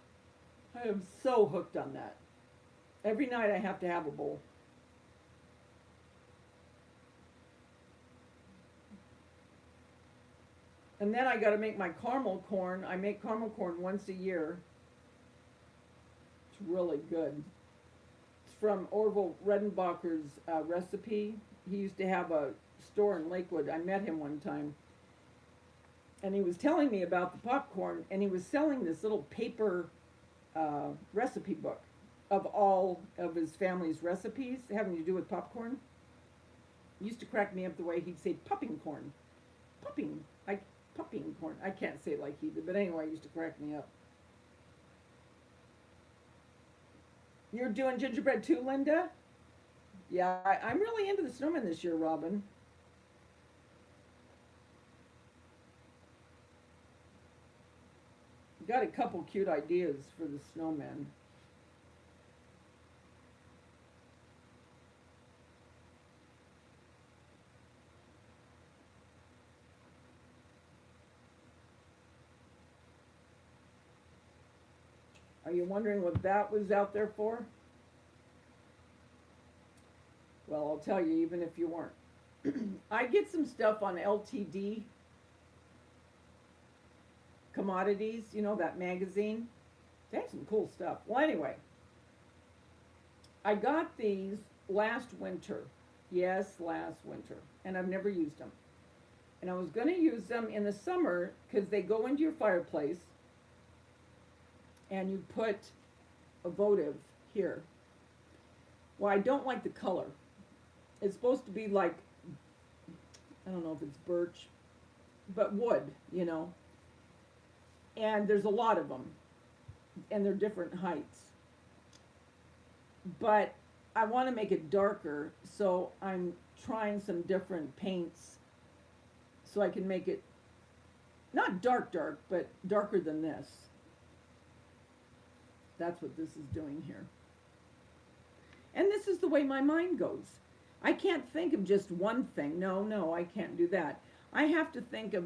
I am so hooked on that. Every night I have to have a bowl. And then I got to make my caramel corn. I make caramel corn once a year. It's really good. It's from Orville Redenbacher's recipe. He used to have a store in Lakewood. I met him one time. And he was telling me about the popcorn, and he was selling this little paper recipe book of all of his family's recipes having to do with popcorn. It used to crack me up the way he'd say popping corn. Popping. Popping corn. I can't say it like he did, but anyway, it used to crack me up. You're doing gingerbread too, Linda? Yeah, I'm really into the snowman this year, Robin. Got a couple cute ideas for the snowman. Are you wondering what that was out there for? Well, I'll tell you, even if you weren't. I get some stuff on LTD. Commodities, you know, that magazine. They have some cool stuff. Well, anyway, I got these last winter. Yes, last winter. And I've never used them. And I was going to use them in the summer because they go into your fireplace and you put a votive here. Well, I don't like the color. It's supposed to be like, I don't know if it's birch, but wood, you know. And there's a lot of them, and they're different heights. But I want to make it darker, so I'm trying some different paints so I can make it not dark, but darker than this. That's what this is doing here. And this is the way my mind goes. I can't think of just one thing. No, I can't do that. I have to think of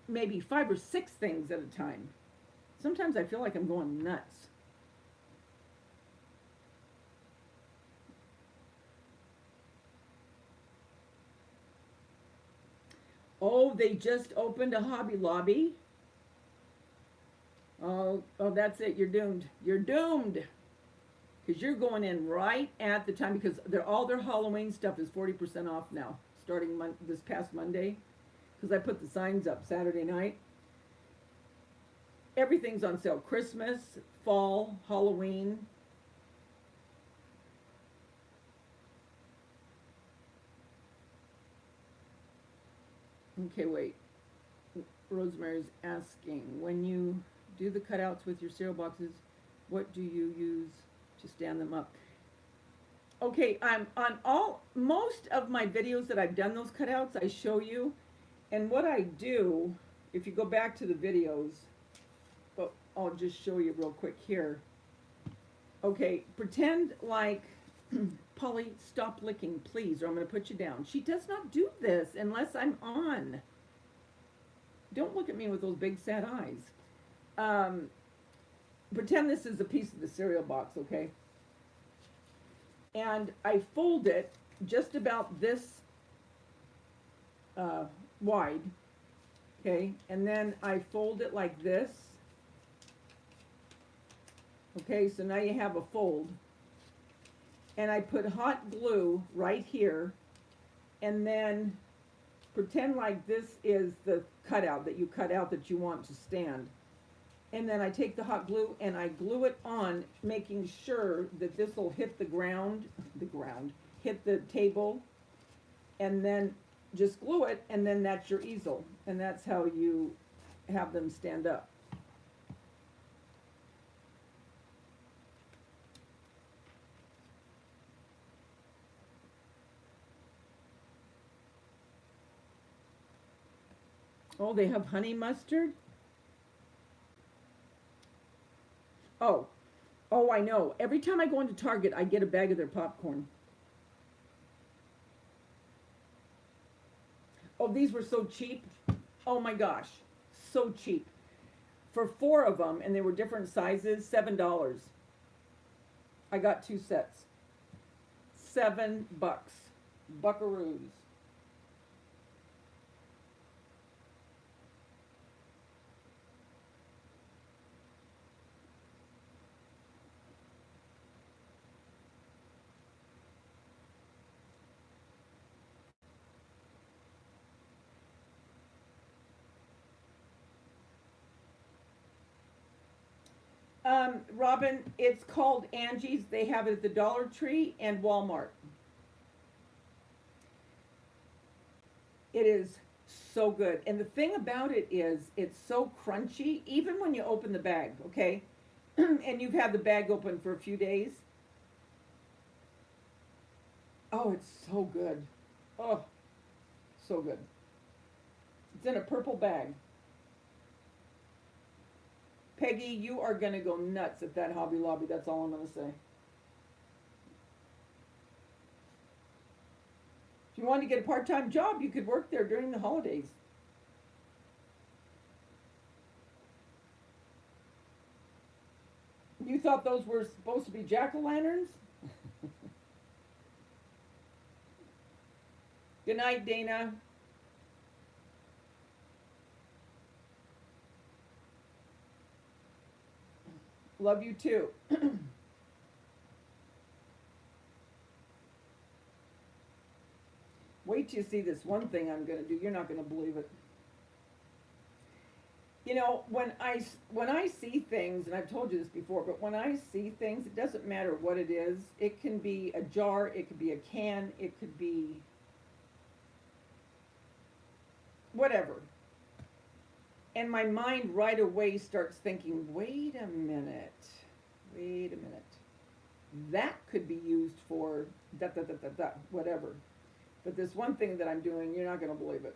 maybe 5 or 6 things at a time. Sometimes I feel like I'm going nuts. Oh, they just opened a Hobby Lobby. Oh, that's it. You're doomed. You're doomed. Because you're going in right at the time, because all their Halloween stuff is 40% off now, starting this past Monday. Because I put the signs up Saturday night. Everything's on sale. Christmas, fall, Halloween. Okay, wait. Rosemary's asking, when you do the cutouts with your cereal boxes, what do you use to stand them up? Okay, I'm on most of my videos that I've done those cutouts, I show you. And what I do, if you go back to the videos, but I'll just show you real quick here. Okay, pretend like, Polly, stop licking, please, or I'm going to put you down. She does not do this unless I'm on. Don't look at me with those big sad eyes. Pretend this is a piece of the cereal box, okay? And I fold it just about this wide, okay? And then I fold it like this. Okay, so now you have a fold. And I put hot glue right here, and then pretend like this is the cutout that you cut out that you want to stand. And then I take the hot glue and I glue it on, making sure that this will hit the ground, hit the table, and then just glue it, and then that's your easel. And that's how you have them stand up. Oh, they have honey mustard? Oh, I know. Every time I go into Target, I get a bag of their popcorn. Oh, these were so cheap. Oh my gosh, so cheap. For 4 of them, and they were different sizes, $7. I got 2 sets. $7. Buckaroos. Robin, it's called Angie's. They have it at the Dollar Tree and Walmart. It is so good. And the thing about it is, it's so crunchy, even when you open the bag, okay? And you've had the bag open for a few days. Oh, it's so good. Oh, so good. It's in a purple bag. Peggy, you are going to go nuts at that Hobby Lobby. That's all I'm going to say. If you wanted to get a part-time job, you could work there during the holidays. You thought those were supposed to be jack-o'-lanterns? Good night, Dana. Love you too. Wait till you see this one thing I'm going to do. You're not going to believe it. You know, when I see things, and I've told you this before, but when I see things, it doesn't matter what it is. It can be a jar, it could be a can, it could be whatever. And my mind right away starts thinking, wait a minute. That could be used for whatever. But this one thing that I'm doing, you're not going to believe it.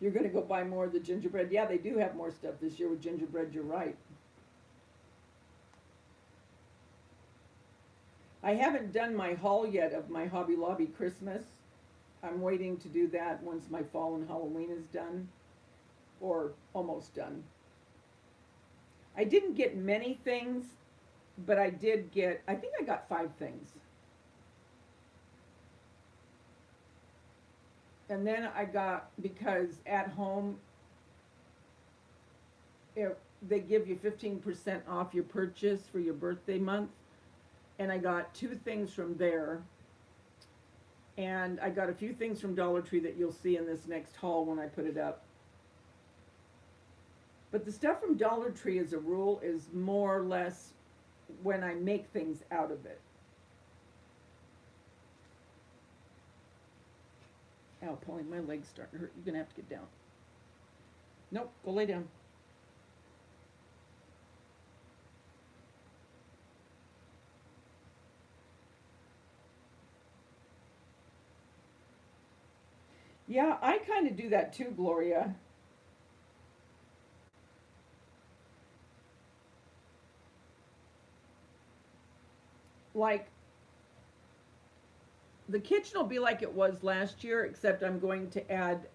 You're going to go buy more of the gingerbread. Yeah, they do have more stuff this year with gingerbread, you're right. I haven't done my haul yet of my Hobby Lobby Christmas. I'm waiting to do that once my fall and Halloween is done, or almost done. I didn't get many things, but I did get, I think I got 5 things. And then I got, because at home, they give you 15% off your purchase for your birthday month. And I got 2 things from there. And I got a few things from Dollar Tree that you'll see in this next haul when I put it up. But the stuff from Dollar Tree, as a rule, is more or less when I make things out of it. Ow, Pauline, my leg's starting to hurt. You're going to have to get down. Nope, go lay down. Yeah, I kind of do that too, Gloria. Like, the kitchen will be like it was last year, except I'm going to add,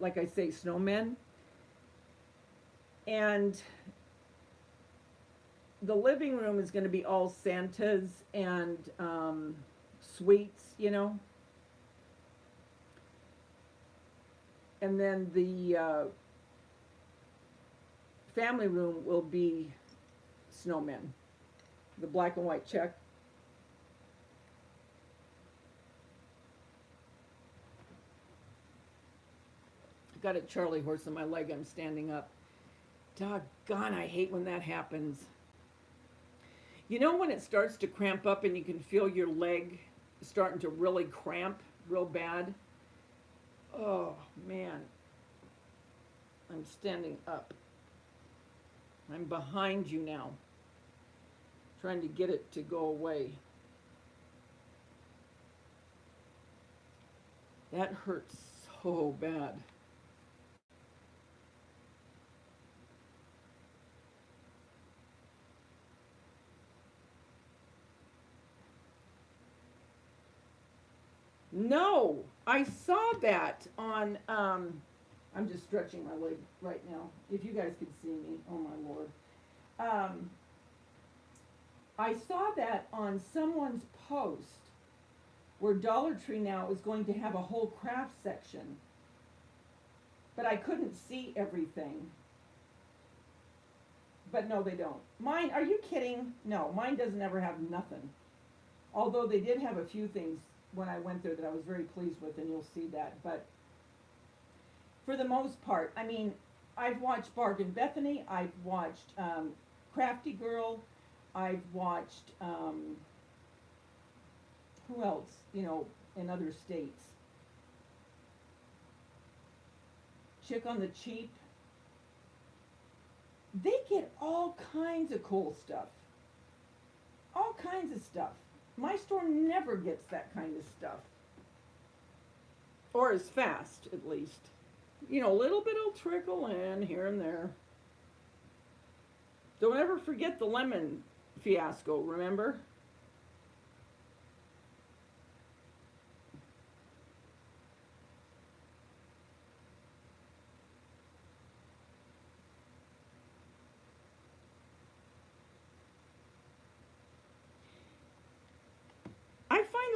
like I say, snowmen. And the living room is going to be all Santas and sweets, you know. And then the family room will be snowmen, the black and white check. Got a Charlie horse on my leg, I'm standing up. Doggone, I hate when that happens. You know when it starts to cramp up and you can feel your leg starting to really cramp real bad? Oh, man. I'm standing up. I'm behind you now, trying to get it to go away. That hurts so bad. No, I saw that on, I'm just stretching my leg right now. If you guys could see me, oh my Lord. I saw that on someone's post where Dollar Tree now is going to have a whole craft section. But I couldn't see everything. But no, they don't. Mine, are you kidding? No, mine doesn't ever have nothing. Although they did have a few things when I went there that I was very pleased with, and you'll see that. But for the most part, I mean, I've watched Bargain Bethany, I've watched Crafty Girl, I've watched, who else, you know, in other states? Chick on the Cheap. They get all kinds of cool stuff. All kinds of stuff. My store never gets that kind of stuff. Or as fast, at least. You know, a little bit will trickle in here and there. Don't ever forget the lemon fiasco, remember?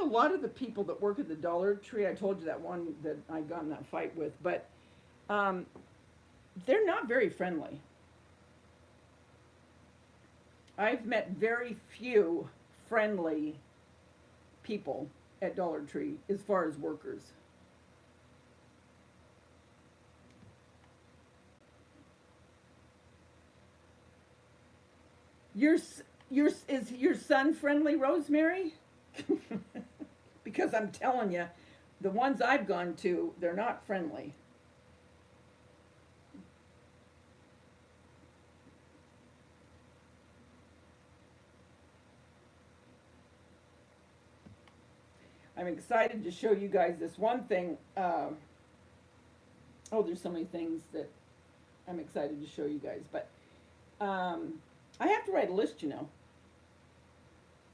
lot of the people that work at the Dollar Tree, I told you that one that I got in that fight with, but um, they're not very friendly. I've met very few friendly people at Dollar Tree as far as workers. Your is your son friendly, Rosemary? Because I'm telling you, the ones I've gone to, they're not friendly. I'm excited to show you guys this one thing. Oh, there's so many things that I'm excited to show you guys, but I have to write a list, you know.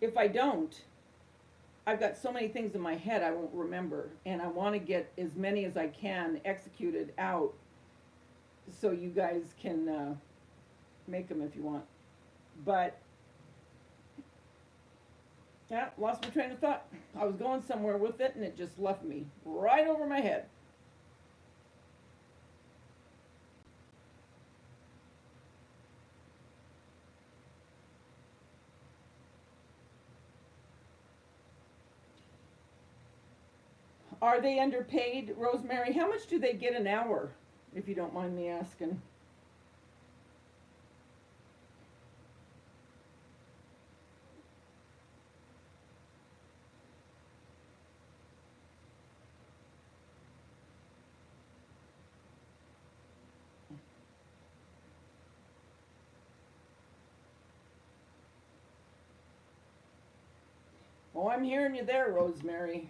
If I don't, I've got so many things in my head I won't remember, and I want to get as many as I can executed out so you guys can make them if you want. But yeah, lost my train of thought. I was going somewhere with it, and it just left me right over my head. Are they underpaid, Rosemary? How much do they get an hour, if you don't mind me asking? Oh, I'm hearing you there, Rosemary.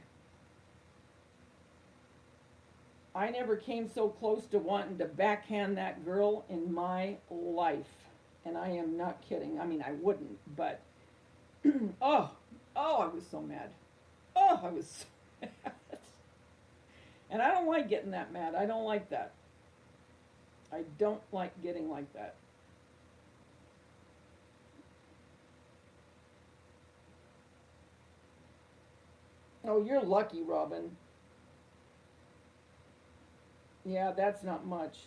I never came so close to wanting to backhand that girl in my life. And I am not kidding. I mean, I wouldn't, but oh, oh, I was so mad. Oh, I was so mad. And I don't like getting that mad. I don't like that. I don't like getting like that. Oh, you're lucky, Robin. Yeah, that's not much.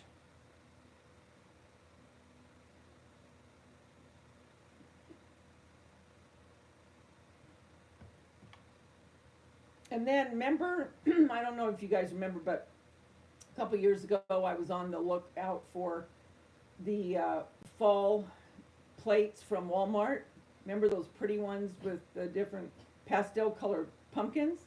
And then remember, I don't know if you guys remember, but a couple years ago I was on the lookout for the fall plates from Walmart. Remember those pretty ones with the different pastel colored pumpkins?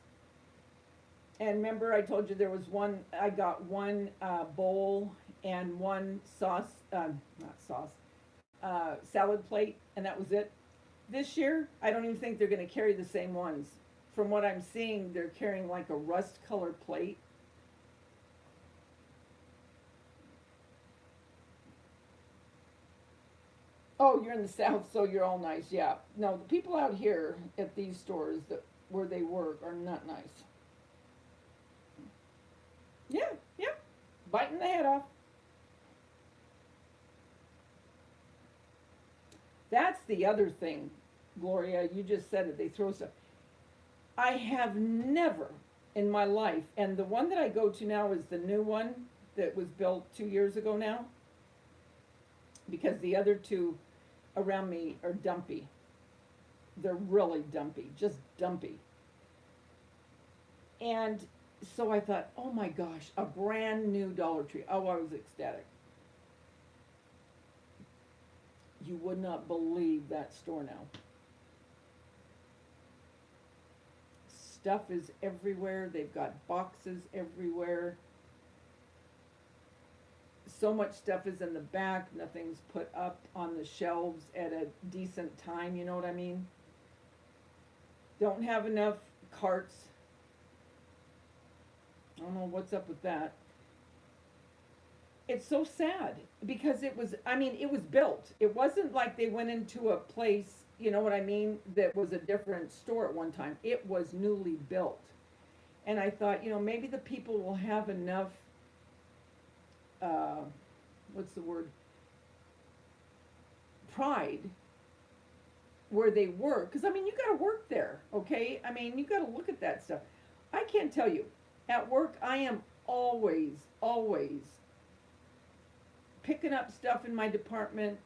And remember I told you there was one, I got one bowl and one sauce, not sauce, salad plate, and that was it. This year, I don't even think they're going to carry the same ones. From what I'm seeing, they're carrying like a rust colored plate. Oh, you're in the south, so you're all nice. Yeah. No, the people out here at these stores that where they work are not nice. Yeah, yeah. Biting the head off. That's the other thing, Gloria. You just said it. They throw stuff. I have never in my life, and the one that I go to now is the new one that was built 2 years ago now, because the other two around me are dumpy. They're really dumpy, just dumpy. And so I thought, oh my gosh, a brand new Dollar Tree. Oh, I was ecstatic. You would not believe that store now. Stuff is everywhere. They've got boxes everywhere. So much stuff is in the back. Nothing's put up on the shelves at a decent time. You know what I mean? Don't have enough carts. I don't know what's up with that. It's so sad because it was, I mean, it was built. It wasn't like they went into a place, you know what I mean, that was a different store at one time. It was newly built. And I thought, you know, maybe the people will have enough, uh, what's the word? Pride where they work, because I mean, you got to work there, okay? I mean, you got to look at that stuff. I can't tell you, at work, I am always picking up stuff in my department,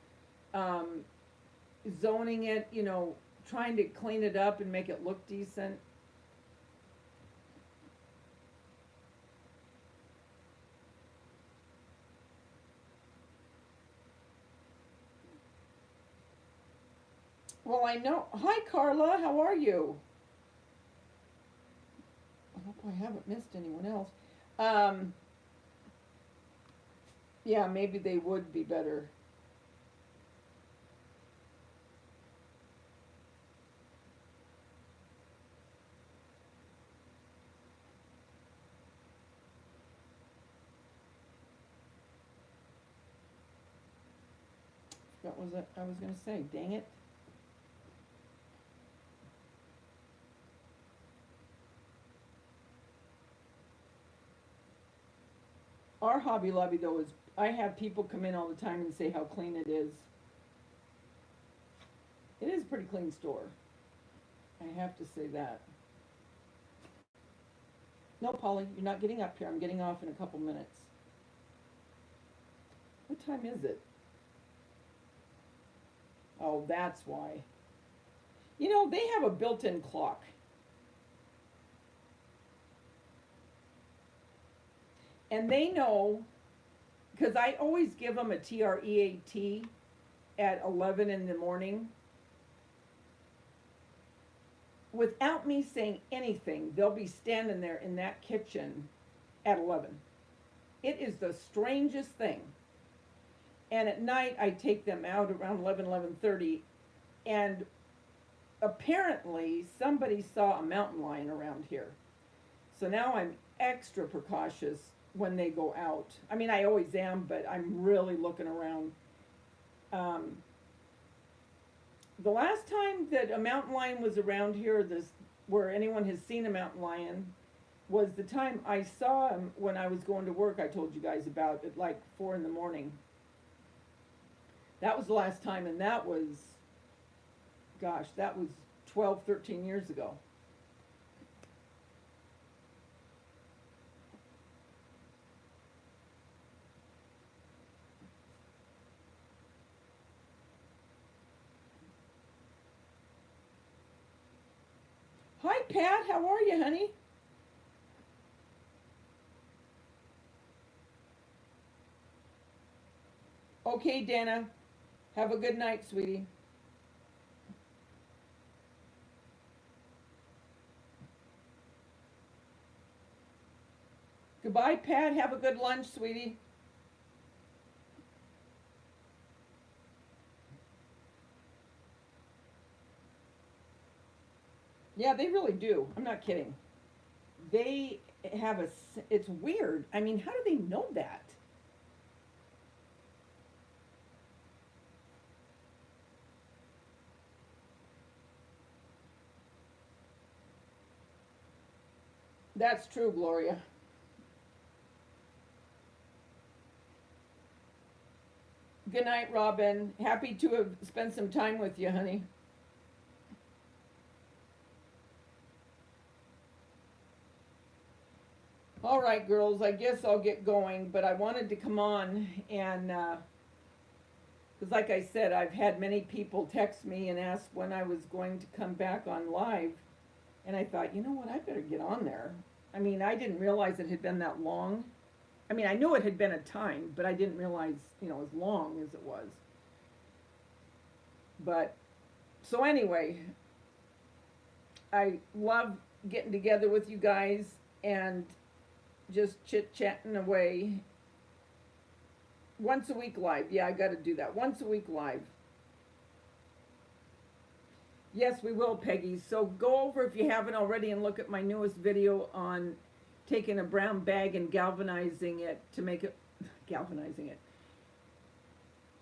um, zoning it, trying to clean it up and make it look decent. Well, I know. Hi, Carla. How are you? I hope I haven't missed anyone else. Um, yeah, maybe they would be better. What was it I was going to say? Dang it. Our Hobby Lobby, though, is I have people come in all the time and say how clean it is. It is a pretty clean store. I have to say that. No, Polly, you're not getting up here. I'm getting off in a couple minutes. What time is it? Oh, that's why. They have a built-in clock. And they know, because I always give them a TREAT at 11 in the morning. Without me saying anything, they'll be standing there in that kitchen at 11. It is the strangest thing. And at night, I take them out around 11:30, and apparently somebody saw a mountain lion around here. So now I'm extra precautious when they go out. I mean, I always am, but I'm really looking around. The last time that a mountain lion was around here, where anyone has seen a mountain lion, was the time I saw him when I was going to work. I told you guys about at like 4 in the morning. That was the last time, and that was, gosh, that was 12, 13 years ago. Hi, Pat. How are you, honey? Okay, Dana. Have a good night, sweetie. Goodbye, Pat. Have a good lunch, sweetie. Yeah, they really do. I'm not kidding. They have it's weird. I mean, how do they know that? That's true, Gloria. Good night, Robin. Happy to have spent some time with you, honey. All right, girls, I guess I'll get going, but I wanted to come on and, because like I said, I've had many people text me and ask when I was going to come back on live, and I thought, you know what, I better get on there. I mean, I didn't realize it had been that long. I mean, I knew it had been a time, but I didn't realize, as long as it was. But, so anyway, I love getting together with you guys and just chit-chatting away. Once a week live. Yeah, I got to do that. Once a week live. Yes, we will, Peggy. So go over if you haven't already and look at my newest video on taking a brown bag and galvanizing it to make it, galvanizing it,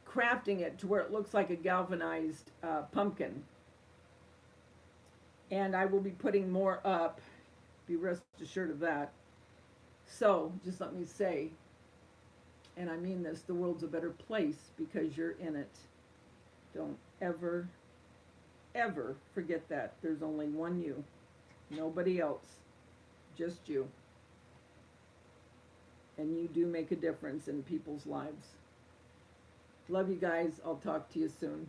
crafting it to where it looks like a galvanized pumpkin. And I will be putting more up. Be rest assured of that. So, just let me say, and I mean this, the world's a better place because you're in it. Don't ever ever forget that. There's only one you. Nobody else. Just you. And you do make a difference in people's lives. Love you guys. I'll talk to you soon.